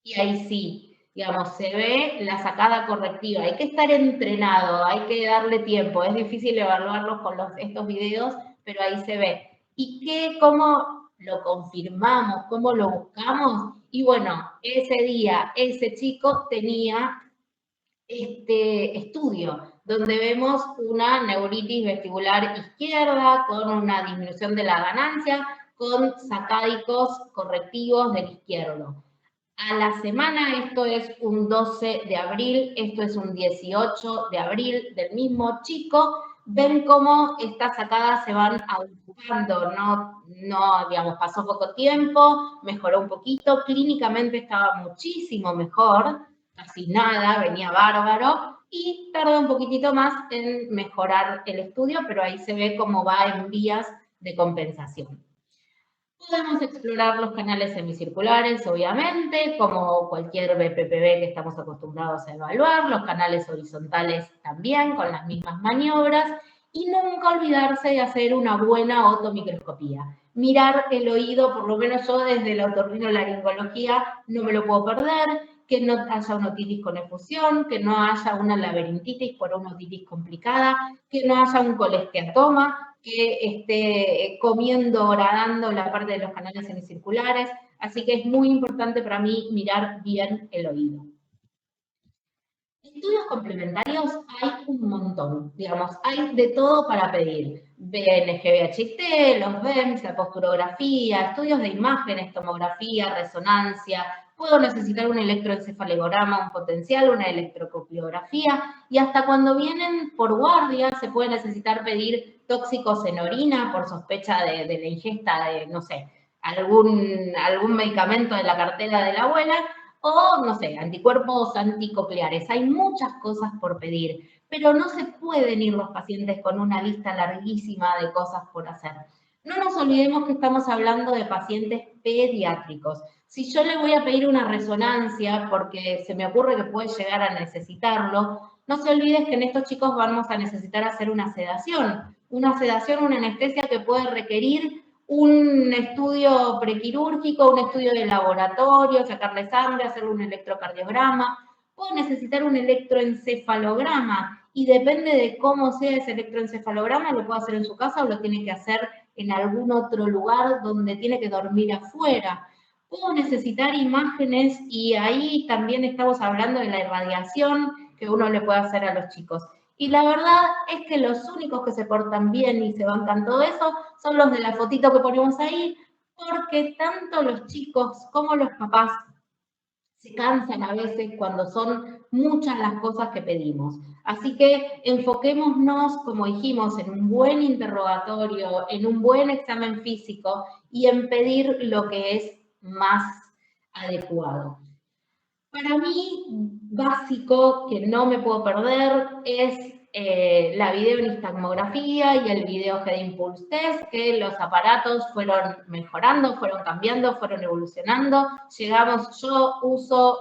y ahí sí. Digamos, se ve la sacada correctiva. Hay que estar entrenado, hay que darle tiempo. Es difícil evaluarlos con estos videos, pero ahí se ve. ¿Y cómo lo confirmamos? ¿Cómo lo buscamos? Y bueno, ese día, ese chico tenía este estudio, donde vemos una neuritis vestibular izquierda con una disminución de la ganancia, con sacádicos correctivos del izquierdo. A la semana, esto es un 12 de abril, esto es un 18 de abril del mismo chico, ven cómo estas sacadas se van aumentando, no, digamos, pasó poco tiempo, mejoró un poquito, clínicamente estaba muchísimo mejor, casi nada, venía bárbaro, y tarda un poquitito más en mejorar el estudio, pero ahí se ve cómo va en vías de compensación. Podemos explorar los canales semicirculares, obviamente, como cualquier BPPV que estamos acostumbrados a evaluar, los canales horizontales también, con las mismas maniobras, y nunca olvidarse de hacer una buena otomicroscopía. Mirar el oído, por lo menos yo desde la otorrinolaringología no me lo puedo perder, que no haya una otitis con efusión, que no haya una laberintitis por una otitis complicada, que no haya un colesteatoma, que esté comiendo, horadando la parte de los canales semicirculares, así que es muy importante para mí mirar bien el oído. Estudios complementarios hay un montón, digamos, hay de todo para pedir. BNG-BHT, los BEMS, la posturografía, estudios de imágenes, tomografía, resonancia, puedo necesitar un electroencefalograma, un potencial, una electrocopiografía, y hasta cuando vienen por guardia se puede necesitar pedir tóxicos en orina por sospecha de la ingesta de, no sé, algún medicamento de la cartera de la abuela, o, no sé, anticuerpos anticocleares. Hay muchas cosas por pedir, pero no se pueden ir los pacientes con una lista larguísima de cosas por hacer. No nos olvidemos que estamos hablando de pacientes pediátricos. Si yo le voy a pedir una resonancia porque se me ocurre que puede llegar a necesitarlo, no se olvides que en estos chicos vamos a necesitar hacer una sedación, una anestesia que puede requerir un estudio prequirúrgico, un estudio de laboratorio, sacarle sangre, hacerle un electrocardiograma, puedo necesitar un electroencefalograma y depende de cómo sea ese electroencefalograma, lo puedo hacer en su casa o lo tiene que hacer en algún otro lugar donde tiene que dormir afuera. Puedo necesitar imágenes y ahí también estamos hablando de la irradiación que uno le puede hacer a los chicos. Y la verdad es que los únicos que se portan bien y se bancan todo eso son los de la fotito que ponemos ahí, porque tanto los chicos como los papás se cansan a veces cuando son muchas las cosas que pedimos. Así que enfoquémonos, como dijimos, en un buen interrogatorio, en un buen examen físico y en pedir lo que es más adecuado. Para mí, básico, que no me puedo perder, es la videonistagmografía y el video Head Impulse Test, que los aparatos fueron mejorando, fueron cambiando, fueron evolucionando. Yo uso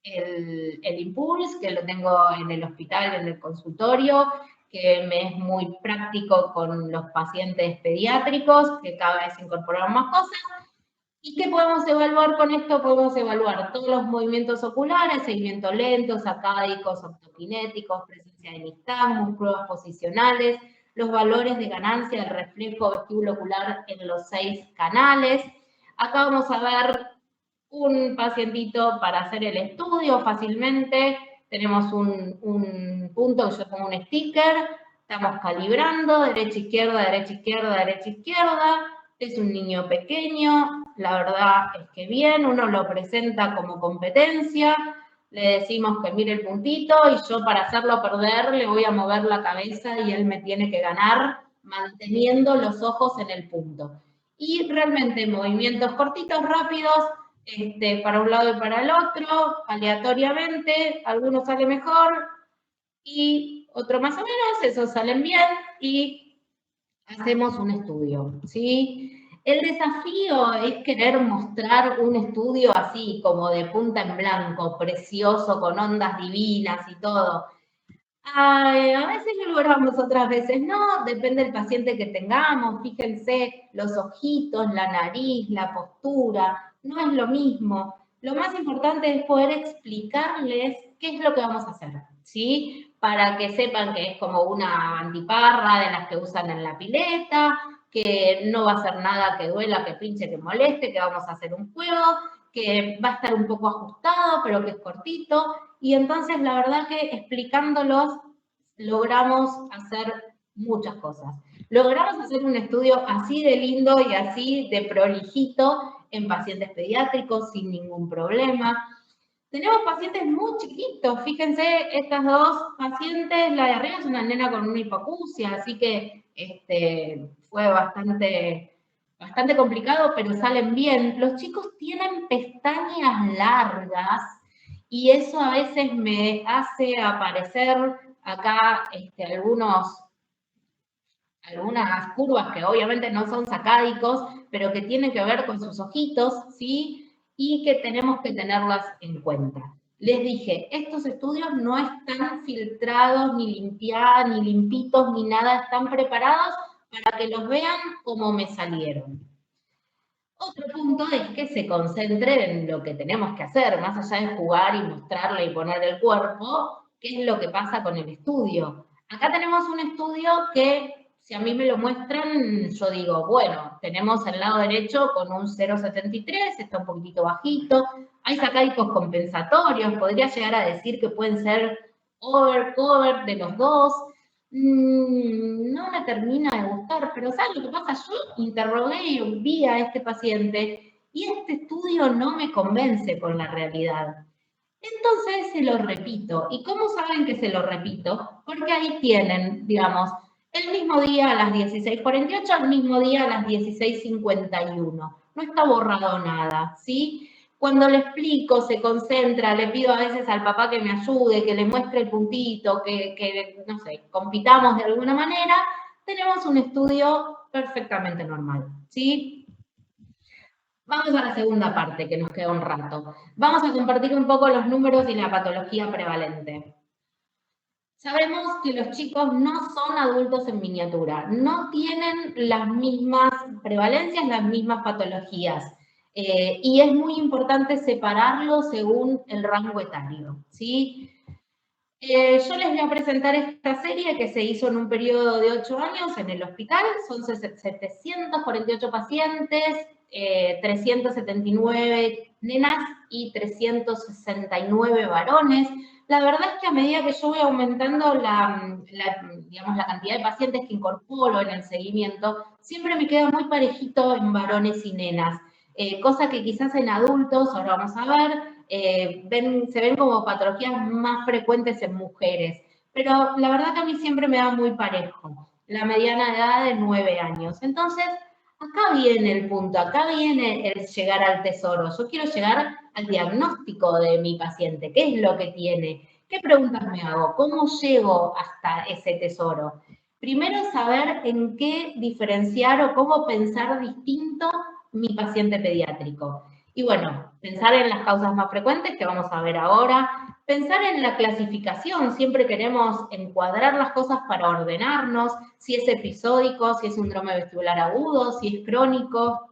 el Impulse, que lo tengo en el hospital, en el consultorio, que me es muy práctico con los pacientes pediátricos, que cada vez incorporan más cosas. ¿Y qué podemos evaluar con esto? Podemos evaluar todos los movimientos oculares, seguimiento lento, sacádicos, optokinéticos, presencia de nistagmus, pruebas posicionales, los valores de ganancia del reflejo vestibulo-ocular en los 6 canales. Acá vamos a ver un pacientito para hacer el estudio fácilmente. Tenemos un punto que yo pongo un sticker, estamos calibrando, derecha, izquierda, derecha, izquierda, derecha, izquierda. Es un niño pequeño, la verdad es que bien, uno lo presenta como competencia, le decimos que mire el puntito y yo para hacerlo perder le voy a mover la cabeza y él me tiene que ganar manteniendo los ojos en el punto. Y realmente movimientos cortitos, rápidos, para un lado y para el otro, aleatoriamente, algunos sale mejor y otro más o menos, esos salen bien y hacemos un estudio, ¿sí? El desafío es querer mostrar un estudio así, como de punta en blanco, precioso, con ondas divinas y todo. A veces lo logramos, otras veces no, depende del paciente que tengamos. Fíjense, los ojitos, la nariz, la postura, no es lo mismo. Lo más importante es poder explicarles qué es lo que vamos a hacer, ¿sí? Para que sepan que es como una antiparra de las que usan en la pileta, que no va a hacer nada que duela, que pinche, que moleste, que vamos a hacer un juego, que va a estar un poco ajustado, pero que es cortito. Y entonces la verdad que explicándolos logramos hacer muchas cosas. Logramos hacer un estudio así de lindo y así de prolijito en pacientes pediátricos sin ningún problema. Tenemos pacientes muy chiquitos, fíjense, estas dos pacientes, la de arriba es una nena con una hipoacusia, así que fue bastante complicado, pero salen bien. Los chicos tienen pestañas largas y eso a veces me hace aparecer acá algunas curvas que obviamente no son sacádicos, pero que tienen que ver con sus ojitos, ¿sí? Y que tenemos que tenerlas en cuenta. Les dije, estos estudios no están filtrados, ni limpiados, ni limpitos, ni nada, están preparados para que los vean como me salieron. Otro punto es que se concentren en lo que tenemos que hacer, más allá de jugar y mostrarle y poner el cuerpo, qué es lo que pasa con el estudio. Acá tenemos un estudio que, si a mí me lo muestran, yo digo, bueno, tenemos el lado derecho con un 0,73, está un poquitito bajito, hay sacádicos compensatorios, podría llegar a decir que pueden ser over-cover de los dos. No me termina de gustar, pero ¿sabes lo que pasa? Yo interrogué y vi a este paciente y este estudio no me convence con la realidad. Entonces se lo repito. ¿Y cómo saben que se lo repito? Porque ahí tienen, digamos, el mismo día a las 16:48, el mismo día a las 16:51. no está borrado nada, ¿sí? Cuando le explico, se concentra, le pido a veces al papá que me ayude, que le muestre el puntito, que no sé, compitamos de alguna manera, tenemos un estudio perfectamente normal, ¿sí? Vamos a la segunda parte, que nos queda un rato. Vamos a compartir un poco los números y la patología prevalente. Sabemos que los chicos no son adultos en miniatura, no tienen las mismas prevalencias, las mismas patologías. Y es muy importante separarlo según el rango etario, ¿sí? Yo les voy a presentar esta serie que se hizo en un periodo de 8 años en el hospital. Son 748 pacientes, 379 nenas y 369 varones. La verdad es que a medida que yo voy aumentando digamos, la cantidad de pacientes que incorporo en el seguimiento, siempre me queda muy parejito en varones y nenas. Cosa que quizás en adultos, ahora vamos a ver, se ven como patologías más frecuentes en mujeres. Pero la verdad que a mí siempre me da muy parejo. La mediana de edad de 9 años. Entonces, acá viene el punto, acá viene el llegar al tesoro. Yo quiero llegar al diagnóstico de mi paciente. ¿Qué es lo que tiene? ¿Qué preguntas me hago? ¿Cómo llego hasta ese tesoro? Primero, saber en qué diferenciar o cómo pensar distinto mi paciente pediátrico. Y bueno, pensar en las causas más frecuentes que vamos a ver ahora, pensar en la clasificación, siempre queremos encuadrar las cosas para ordenarnos, si es episódico, si es síndrome vestibular agudo, si es crónico,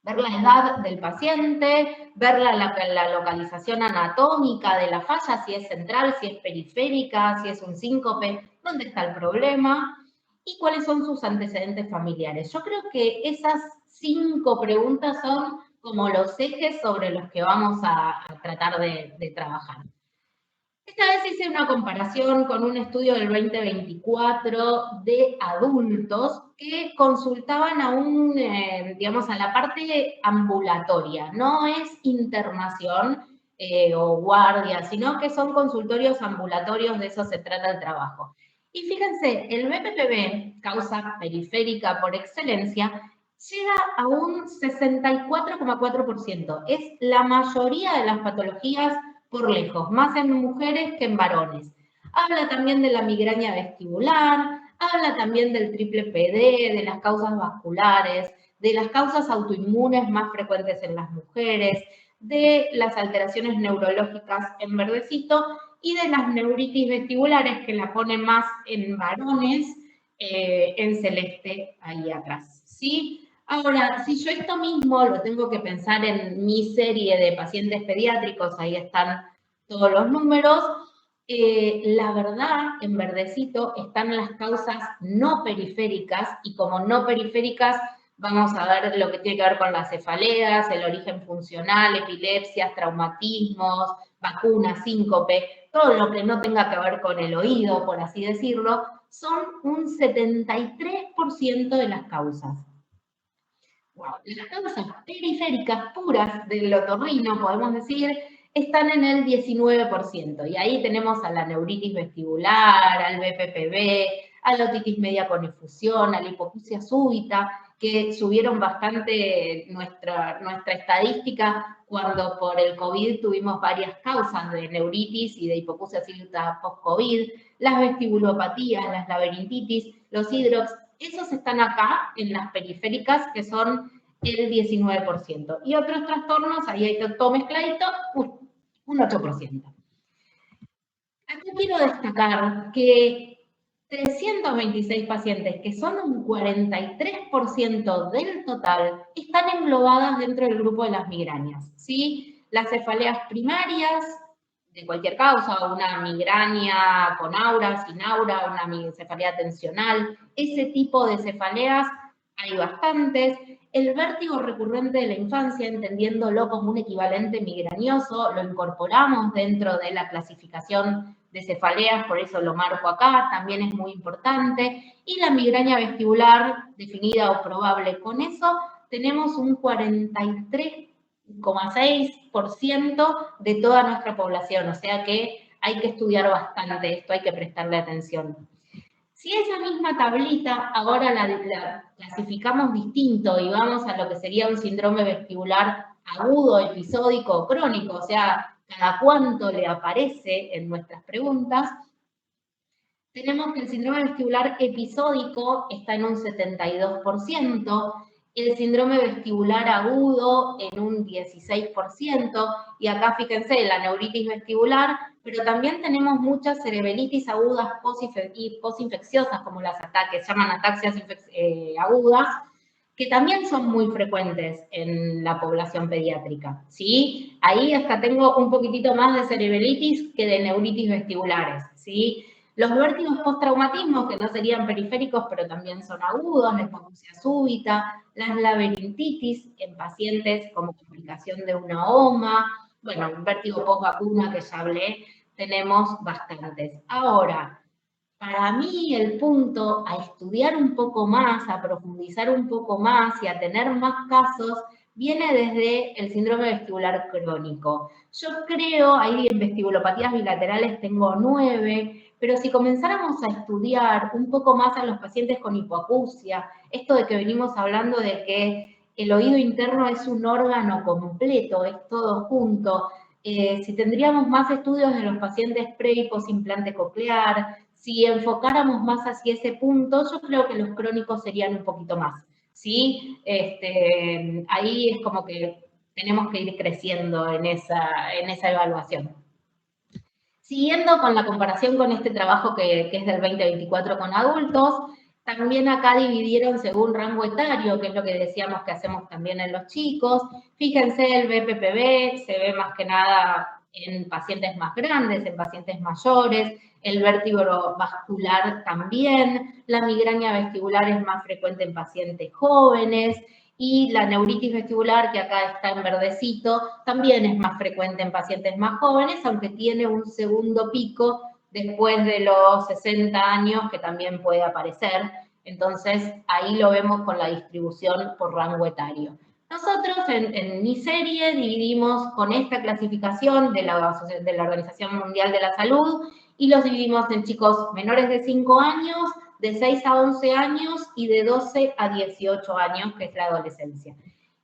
ver la edad del paciente, ver la localización anatómica de la falla, si es central, si es periférica, si es un síncope, dónde está el problema y cuáles son sus antecedentes familiares. Yo creo que esas 5 preguntas son como los ejes sobre los que vamos a tratar de trabajar. Esta vez hice una comparación con un estudio del 2024 de adultos que consultaban digamos, a la parte ambulatoria. No es internación o guardia, sino que son consultorios ambulatorios, de eso se trata el trabajo. Y fíjense, el BPPV, causa periférica por excelencia, llega a un 64,4%. Es la mayoría de las patologías por lejos, más en mujeres que en varones. Habla también de la migraña vestibular, habla también del triple PD, de las causas vasculares, de las causas autoinmunes más frecuentes en las mujeres, de las alteraciones neurológicas en verdecito y de las neuritis vestibulares, que la pone más en varones, en celeste ahí atrás, ¿sí? Ahora, si yo esto mismo lo tengo que pensar en mi serie de pacientes pediátricos, ahí están todos los números, la verdad, en verdecito, están las causas no periféricas, y como no periféricas vamos a ver lo que tiene que ver con las cefaleas, el origen funcional, epilepsias, traumatismos, vacunas, síncope, todo lo que no tenga que ver con el oído, por así decirlo, son un 73% de las causas. Wow. Las causas periféricas puras del otorrino, podemos decir, están en el 19%. Y ahí tenemos a la neuritis vestibular, al BPPV, a la otitis media con efusión, a la hipoacusia súbita, que subieron bastante nuestra estadística cuando por el COVID tuvimos varias causas de neuritis y de hipoacusia súbita post-COVID, las vestibulopatías, las laberintitis, los hidrox, esos están acá en las periféricas, que son el 19%. Y otros trastornos, ahí hay todo mezcladito, un 8%. Aquí quiero destacar que 326 pacientes, que son un 43% del total, están englobadas dentro del grupo de las migrañas, ¿sí? Las cefaleas primarias, de cualquier causa, una migraña con aura, sin aura, una cefalea tensional, ese tipo de cefaleas hay bastantes. El vértigo recurrente de la infancia, entendiéndolo como un equivalente migrañoso, lo incorporamos dentro de la clasificación de cefaleas, por eso lo marco acá, también es muy importante. Y la migraña vestibular, definida o probable con eso, tenemos un 43,6% de toda nuestra población, o sea que hay que estudiar bastante esto, hay que prestarle atención. Si esa misma tablita ahora la clasificamos distinto y vamos a lo que sería un síndrome vestibular agudo, episódico o crónico, o sea, cada cuánto le aparece en nuestras preguntas, tenemos que el síndrome vestibular episódico está en un 72%, el síndrome vestibular agudo en un 16%, y acá fíjense, la neuritis vestibular, pero también tenemos muchas cerebelitis agudas y posinfecciosas, como las ataques, llaman ataxias agudas, que también son muy frecuentes en la población pediátrica, ¿sí? Ahí hasta tengo un poquitito más de cerebelitis que de neuritis vestibulares, ¿sí? Los vértigos postraumatismos, que no serían periféricos, pero también son agudos, la hipoacusia súbita, las laberintitis en pacientes como complicación de una OMA, bueno, el vértigo postvacuna que ya hablé, tenemos bastantes. Ahora, para mí el punto a estudiar un poco más, a profundizar un poco más y a tener más casos, viene desde el síndrome vestibular crónico. Yo creo, ahí en vestibulopatías bilaterales tengo 9, pero si comenzáramos a estudiar un poco más a los pacientes con hipoacusia, esto de que venimos hablando de que el oído interno es un órgano completo, es todo junto, si tendríamos más estudios de los pacientes pre y post implante coclear, si enfocáramos más hacia ese punto, yo creo que los crónicos serían un poquito más, ¿sí? Ahí es como que tenemos que ir creciendo en esa evaluación. Siguiendo con la comparación con este trabajo que es del 2024 con adultos, también acá dividieron según rango etario, que es lo que decíamos que hacemos también en los chicos. Fíjense, el BPPB se ve más que nada en pacientes más grandes, en pacientes mayores, el vértigo vascular también, la migraña vestibular es más frecuente en pacientes jóvenes, y la neuritis vestibular, que acá está en verdecito, también es más frecuente en pacientes más jóvenes, aunque tiene un segundo pico después de los 60 años que también puede aparecer. Entonces, ahí lo vemos con la distribución por rango etario. Nosotros en mi serie dividimos con esta clasificación de la Organización Mundial de la Salud y los dividimos en chicos menores de 5 años, de 6 a 11 años y de 12 a 18 años, que es la adolescencia.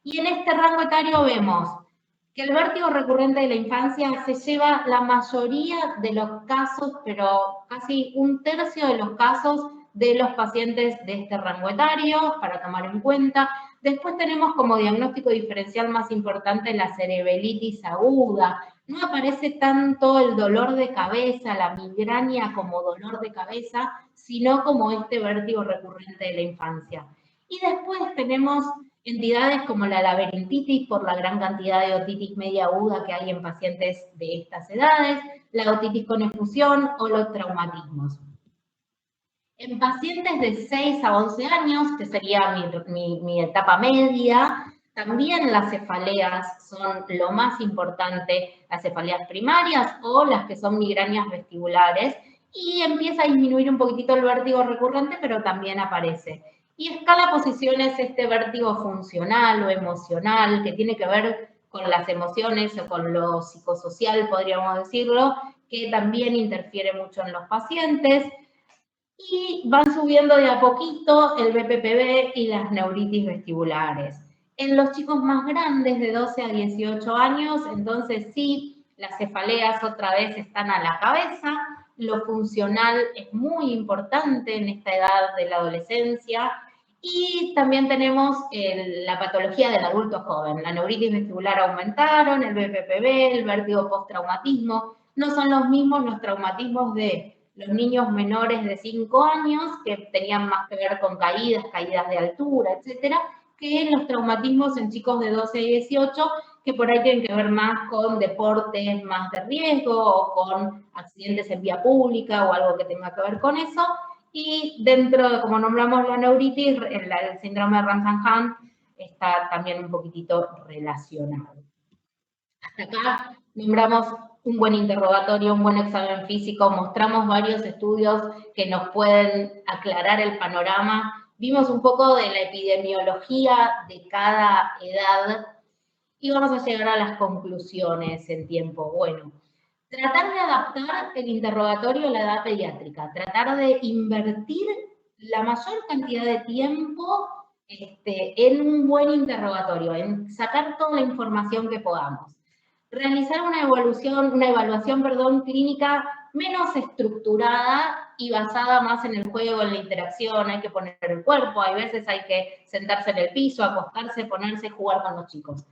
Y en este rango etario vemos que el vértigo recurrente de la infancia se lleva la mayoría de los casos, pero casi un tercio de los casos de los pacientes de este rango etario, para tomar en cuenta. Después tenemos como diagnóstico diferencial más importante la cerebelitis aguda. No aparece tanto el dolor de cabeza, la migraña como dolor de cabeza, sino como este vértigo recurrente de la infancia. Y después tenemos entidades como la laberintitis por la gran cantidad de otitis media aguda que hay en pacientes de estas edades, la otitis con efusión o los traumatismos. En pacientes de 6 a 11 años, que sería mi etapa media, también las cefaleas son lo más importante, las cefaleas primarias o las que son migrañas vestibulares, y empieza a disminuir un poquitito el vértigo recurrente, pero también aparece. Y escala posiciones este vértigo funcional o emocional, que tiene que ver con las emociones o con lo psicosocial, podríamos decirlo, que también interfiere mucho en los pacientes. Y van subiendo de a poquito el BPPB y las neuritis vestibulares. En los chicos más grandes, de 12 a 18 años, entonces sí, las cefaleas otra vez están a la cabeza, lo funcional es muy importante en esta edad de la adolescencia, y también tenemos la patología del adulto joven. La neuritis vestibular aumentaron, el BPPB, el vértigo postraumatismo. No son los mismos los traumatismos de los niños menores de 5 años, que tenían más que ver con caídas de altura, etcétera, que los traumatismos en chicos de 12 y 18, que por ahí tienen que ver más con deportes más de riesgo o con accidentes en vía pública o algo que tenga que ver con eso. Y dentro de, como nombramos la neuritis, el síndrome de Ramsay-Hunt está también un poquitito relacionado. Hasta acá nombramos un buen interrogatorio, un buen examen físico, mostramos varios estudios que nos pueden aclarar el panorama, vimos un poco de la epidemiología de cada edad y vamos a llegar a las conclusiones en tiempo bueno. tratar de adaptar el interrogatorio a la edad pediátrica, tratar de invertir la mayor cantidad de tiempo en un buen interrogatorio, en sacar toda la información que podamos. Realizar una evaluación, clínica menos estructurada y basada más en el juego, en la interacción, hay que poner el cuerpo, hay veces hay que sentarse en el piso, acostarse, ponerse, jugar con los chicos.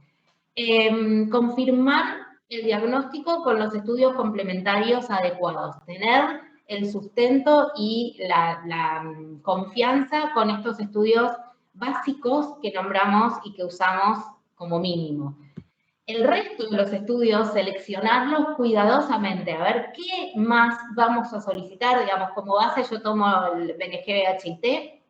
Confirmar el diagnóstico con los estudios complementarios adecuados, tener el sustento y la confianza con estos estudios básicos que nombramos y que usamos como mínimo. El resto de los estudios, seleccionarlos cuidadosamente, a ver qué más vamos a solicitar, digamos, como base yo tomo el BNG-VHIT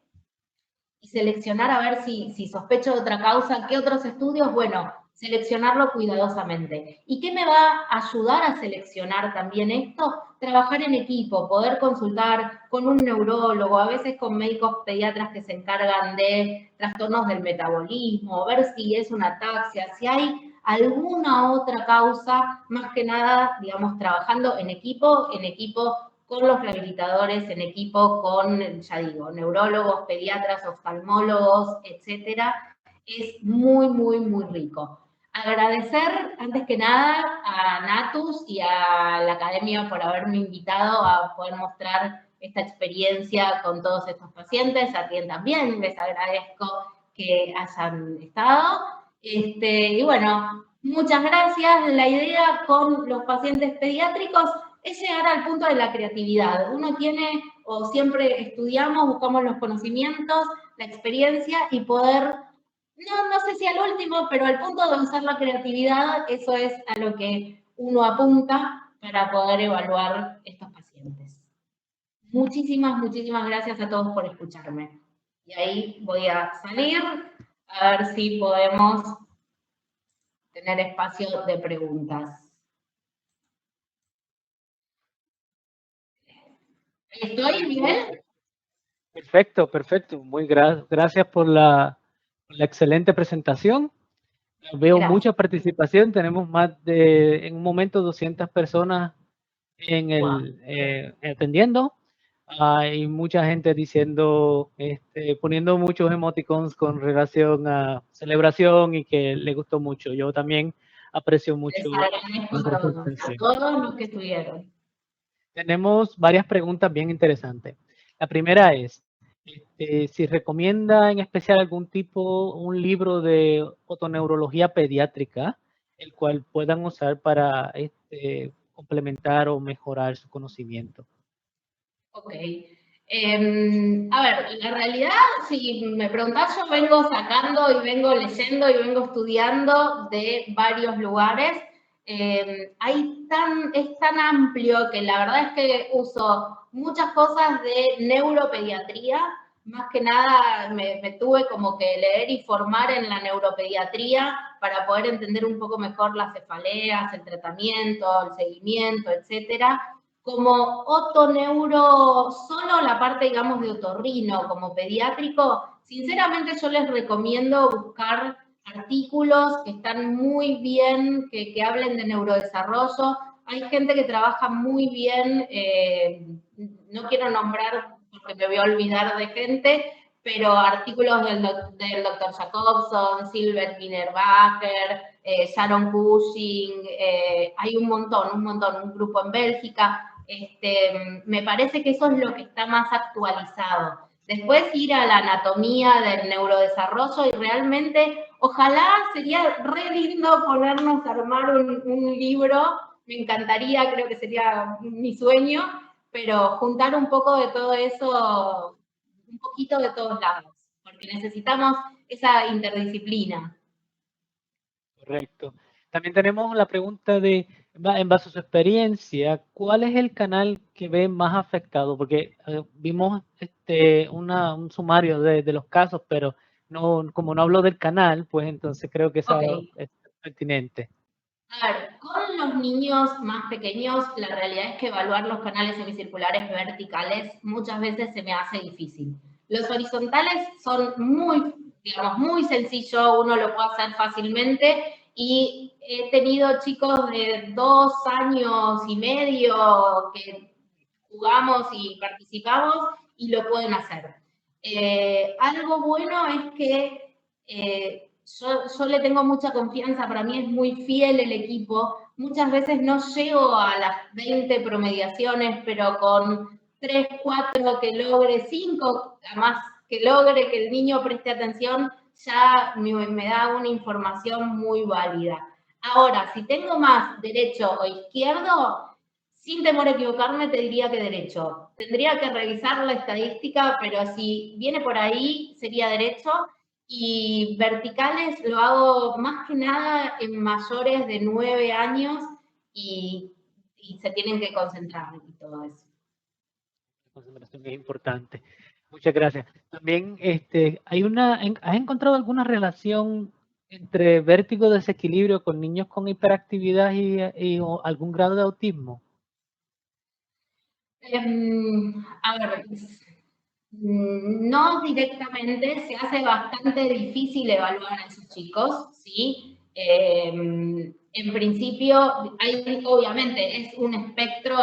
y seleccionar a ver si sospecho de otra causa, qué otros estudios, bueno, seleccionarlo cuidadosamente. ¿Y qué me va a ayudar a seleccionar también esto? Trabajar en equipo, poder consultar con un neurólogo, a veces con médicos pediatras que se encargan de trastornos del metabolismo, ver si es una ataxia, si hay alguna otra causa, más que nada, digamos, trabajando en equipo con los rehabilitadores, en equipo con, ya digo, neurólogos, pediatras, oftalmólogos, etcétera, es muy, muy, muy rico. Agradecer, antes que nada, a Natus y a la Academia por haberme invitado a poder mostrar esta experiencia con todos estos pacientes. A quien también les agradezco que hayan estado. Y bueno, muchas gracias. La idea con los pacientes pediátricos es llegar al punto de la creatividad. Uno tiene, o siempre estudiamos, buscamos los conocimientos, la experiencia y poder, no sé si al último, pero al punto de usar la creatividad, eso es a lo que uno apunta para poder evaluar estos pacientes. Muchísimas, muchísimas gracias a todos por escucharme. Y ahí voy a salir a ver si podemos tener espacio de preguntas. ¿Ahí estoy, Miguel? Perfecto, perfecto. Muy gracias por la excelente presentación. Veo Gracias. mucha participación. Tenemos en un momento 200 personas atendiendo. Hay mucha gente diciendo, poniendo muchos emoticons con relación a celebración y que le gustó mucho. Yo también aprecio mucho la presentación. A todos los que estuvieron. Tenemos varias preguntas bien interesantes. La primera es, si recomienda en especial un libro de otoneurología pediátrica, el cual puedan usar para complementar o mejorar su conocimiento. Ok. A ver, la realidad, si me preguntás, yo vengo sacando y vengo leyendo y vengo estudiando de varios lugares. Es tan amplio que la verdad es que uso muchas cosas de neuropediatría. Más que nada me tuve como que leer y formar en la neuropediatría para poder entender un poco mejor las cefaleas, el tratamiento, el seguimiento, etcétera. Como otoneuro, solo la parte, digamos, de otorrino, como pediátrico, sinceramente yo les recomiendo buscar artículos que están muy bien, que hablen de neurodesarrollo. Hay gente que trabaja muy bien, no quiero nombrar porque me voy a olvidar de gente, pero artículos del Dr. Jacobson, Silver Wienerbacher, Sharon Cushing, hay un montón, un grupo en Bélgica. Me parece que eso es lo que está más actualizado. Después ir a la anatomía del neurodesarrollo y realmente, ojalá sería re lindo ponernos a armar un libro, me encantaría, creo que sería mi sueño, pero juntar un poco de todo eso, un poquito de todos lados, porque necesitamos esa interdisciplina. Correcto. También tenemos la pregunta en base a su experiencia, ¿cuál es el canal que ve más afectado? Porque vimos un sumario de los casos, pero como no hablo del canal, pues entonces creo que esa es pertinente. A ver, con los niños más pequeños, la realidad es que evaluar los canales semicirculares verticales muchas veces se me hace difícil. Los horizontales son muy sencillos, uno lo puede hacer fácilmente y he tenido chicos de 2 años y medio que jugamos y participamos y lo pueden hacer. Algo bueno es que yo le tengo mucha confianza, para mí es muy fiel el equipo. Muchas veces no llego a las 20 promediaciones, pero con 3, 4 que logre, 5 más que logre que el niño preste atención, ya me da una información muy válida. Ahora, si tengo más derecho o izquierdo, sin temor a equivocarme, te diría que derecho. Tendría que revisar la estadística, pero si viene por ahí, sería derecho. Y verticales lo hago más que nada en mayores de 9 años y se tienen que concentrar y todo eso. La concentración es importante. Muchas gracias. También ¿has encontrado alguna relación entre vértigo, desequilibrio con niños con hiperactividad o algún grado de autismo? A ver, no directamente, se hace bastante difícil evaluar a esos chicos, ¿sí? En principio, obviamente, es un espectro,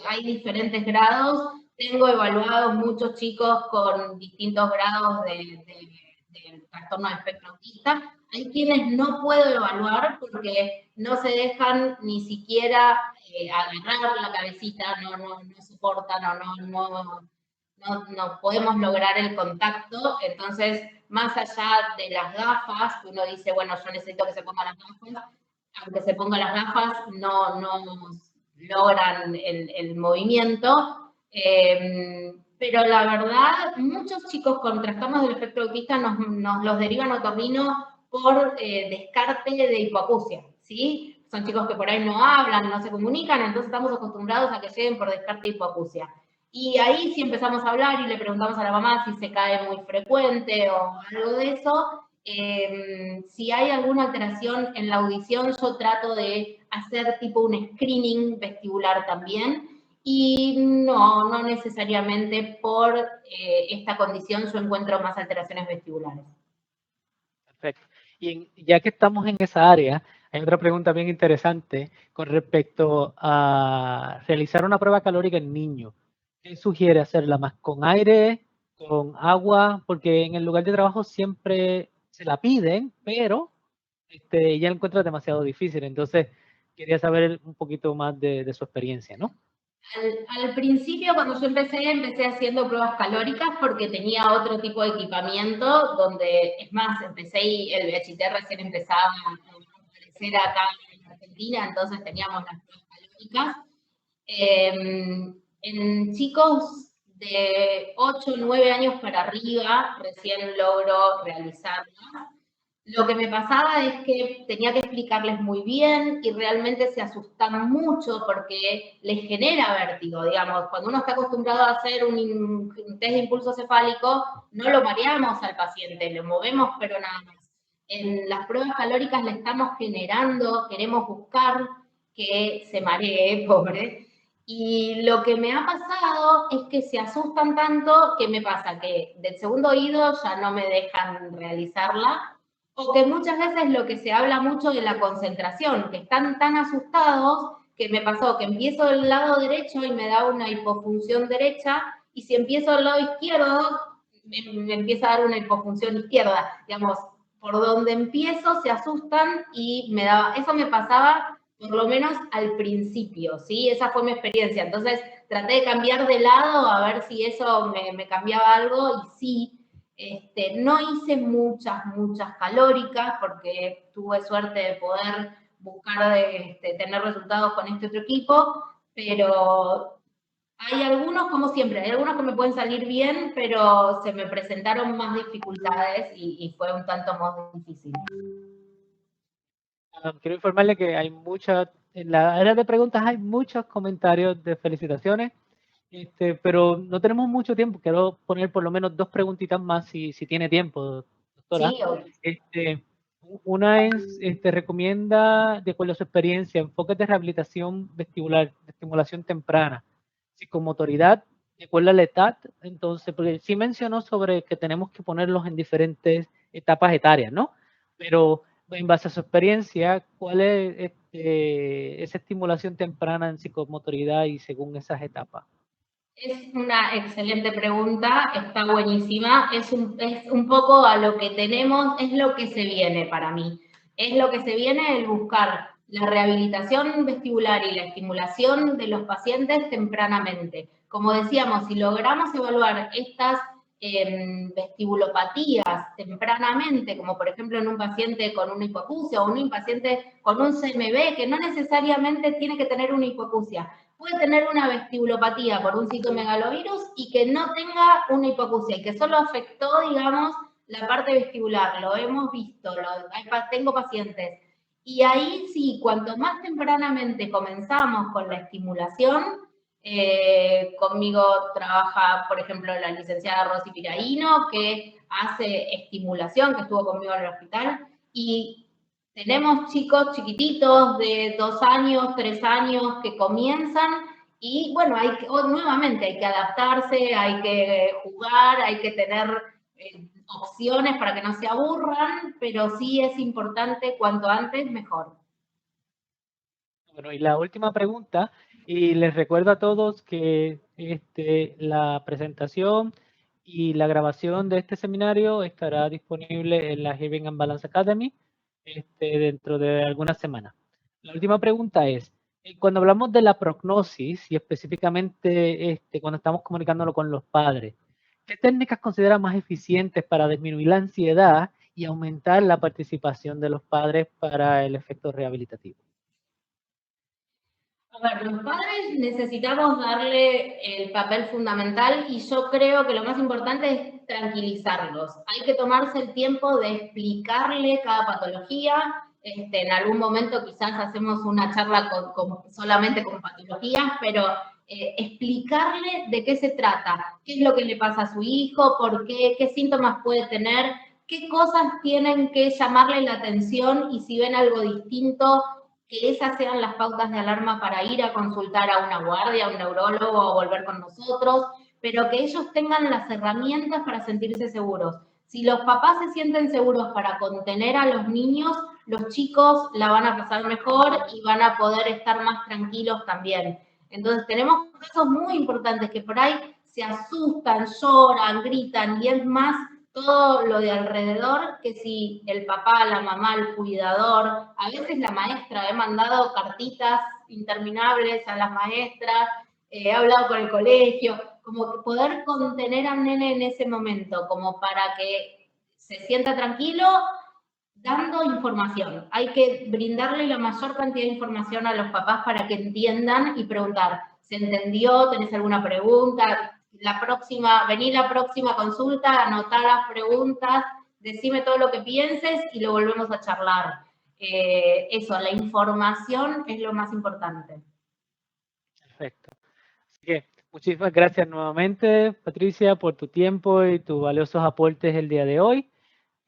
hay diferentes grados. Tengo evaluados muchos chicos con distintos grados de trastorno de espectro autista. Hay quienes no puedo evaluar porque no se dejan ni siquiera agarrar la cabecita, no soportan no podemos lograr el contacto. Entonces, más allá de las gafas, uno dice, bueno, yo necesito que se ponga las gafas, aunque se ponga las gafas, no logran el movimiento. Pero la verdad, muchos chicos con trastornos del espectro autista nos los derivan otorrino por descarte de hipoacusia, ¿sí? Son chicos que por ahí no hablan, no se comunican, entonces estamos acostumbrados a que lleguen por descarte de hipoacusia. Y ahí sí empezamos a hablar y le preguntamos a la mamá si se cae muy frecuente o algo de eso. Si hay alguna alteración en la audición, yo trato de hacer tipo un screening vestibular también. Y no necesariamente por esta condición yo encuentro más alteraciones vestibulares. Perfecto. Y ya que estamos en esa área, hay otra pregunta bien interesante con respecto a realizar una prueba calórica en niños. ¿Qué sugiere hacerla más con aire, con agua? Porque en el lugar de trabajo siempre se la piden, pero ella la encuentra demasiado difícil. Entonces, quería saber un poquito más de su experiencia, ¿no? Al principio, cuando yo empecé haciendo pruebas calóricas porque tenía otro tipo de equipamiento, donde, es más, empecé y el VHT recién empezaba a aparecer acá en Argentina, entonces teníamos las pruebas calóricas. En chicos de 8 o 9 años para arriba, recién logro realizarlas. Lo que me pasaba es que tenía que explicarles muy bien y realmente se asustan mucho porque les genera vértigo, digamos. Cuando uno está acostumbrado a hacer un test de impulso cefálico, no lo mareamos al paciente, lo movemos, pero nada más. En las pruebas calóricas le estamos generando, queremos buscar que se maree, pobre. Y lo que me ha pasado es que se asustan tanto que me pasa que del segundo oído ya no me dejan realizarla, o que muchas veces lo que se habla mucho de la concentración, que están tan asustados que me pasó que empiezo del lado derecho y me da una hipofunción derecha, y si empiezo del lado izquierdo, me empieza a dar una hipofunción izquierda. Digamos, por donde empiezo se asustan y eso me pasaba por lo menos al principio, ¿sí? Esa fue mi experiencia. Entonces traté de cambiar de lado a ver si eso me cambiaba algo y sí. No hice muchas calóricas porque tuve suerte de poder buscar tener resultados con este otro equipo, pero hay algunos, como siempre, hay algunos que me pueden salir bien, pero se me presentaron más dificultades y fue un tanto más difícil. Quiero informarle que hay en la área de preguntas hay muchos comentarios de felicitaciones. Pero no tenemos mucho tiempo. Quiero poner por lo menos 2 preguntitas más si tiene tiempo, doctora. Sí, Una es, recomienda, de acuerdo a su experiencia, enfoques de rehabilitación vestibular, de estimulación temprana, psicomotoridad, de acuerdo a la edad. Entonces, porque sí mencionó sobre que tenemos que ponerlos en diferentes etapas etarias, ¿no? Pero en base a su experiencia, ¿cuál es esa estimulación temprana en psicomotoridad y según esas etapas? Es una excelente pregunta, está buenísima. Es un poco a lo que tenemos, es lo que se viene para mí. Es lo que se viene el buscar la rehabilitación vestibular y la estimulación de los pacientes tempranamente. Como decíamos, si logramos evaluar estas vestibulopatías tempranamente, como por ejemplo en un paciente con una hipoacusia o un paciente con un CMV, que no necesariamente tiene que tener una hipoacusia, puede tener una vestibulopatía por un citomegalovirus y que no tenga una hipoacusia y que solo afectó, digamos, la parte vestibular. Lo hemos visto, tengo pacientes. Y ahí sí, cuanto más tempranamente comenzamos con la estimulación, conmigo trabaja, por ejemplo, la licenciada Rosy Piraíno, que hace estimulación, que estuvo conmigo en el hospital, y tenemos chicos chiquititos de 2 años, 3 años que comienzan y bueno, nuevamente hay que adaptarse, hay que jugar, hay que tener opciones para que no se aburran, pero sí es importante cuanto antes mejor. Bueno, y la última pregunta, y les recuerdo a todos que la presentación y la grabación de este seminario estará disponible en la Hearing and Balance Academy dentro de algunas semanas. La última pregunta es, cuando hablamos de la prognosis y específicamente cuando estamos comunicándolo con los padres, ¿qué técnicas considera más eficientes para disminuir la ansiedad y aumentar la participación de los padres para el efecto rehabilitativo? A ver, los padres necesitamos darle el papel fundamental y yo creo que lo más importante es tranquilizarlos. Hay que tomarse el tiempo de explicarle cada patología. En algún momento quizás hacemos una charla solamente con patologías, pero explicarle de qué se trata, qué es lo que le pasa a su hijo, por qué síntomas puede tener, qué cosas tienen que llamarle la atención y si ven algo distinto, que esas sean las pautas de alarma para ir a consultar a una guardia, a un neurólogo o volver con nosotros, pero que ellos tengan las herramientas para sentirse seguros. Si los papás se sienten seguros para contener a los niños, los chicos la van a pasar mejor y van a poder estar más tranquilos también. Entonces tenemos casos muy importantes que por ahí se asustan, lloran, gritan y es más todo lo de alrededor, que si el papá, la mamá, el cuidador, a veces la maestra, he mandado cartitas interminables a las maestras, he hablado con el colegio, como que poder contener al nene en ese momento, como para que se sienta tranquilo, dando información. Hay que brindarle la mayor cantidad de información a los papás para que entiendan y preguntar, ¿se entendió? ¿Tenés alguna pregunta? Vení la próxima consulta, anotá las preguntas, decime todo lo que pienses y lo volvemos a charlar. Eso, la información es lo más importante. Perfecto. Así que muchísimas gracias nuevamente, Patricia, por tu tiempo y tus valiosos aportes el día de hoy.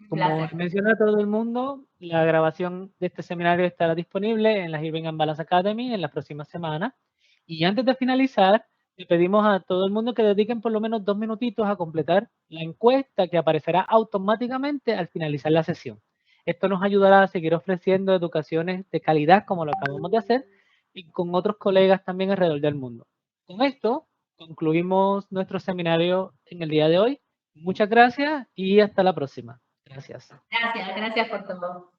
Como menciona a todo el mundo, la grabación de este seminario estará disponible en la Hearing and Balance Academy en las próximas semanas. Y antes de finalizar, le pedimos a todo el mundo que dediquen por lo menos 2 minutitos a completar la encuesta que aparecerá automáticamente al finalizar la sesión. Esto nos ayudará a seguir ofreciendo educaciones de calidad como lo acabamos de hacer y con otros colegas también alrededor del mundo. Con esto concluimos nuestro seminario en el día de hoy. Muchas gracias y hasta la próxima. Gracias. Gracias por todo.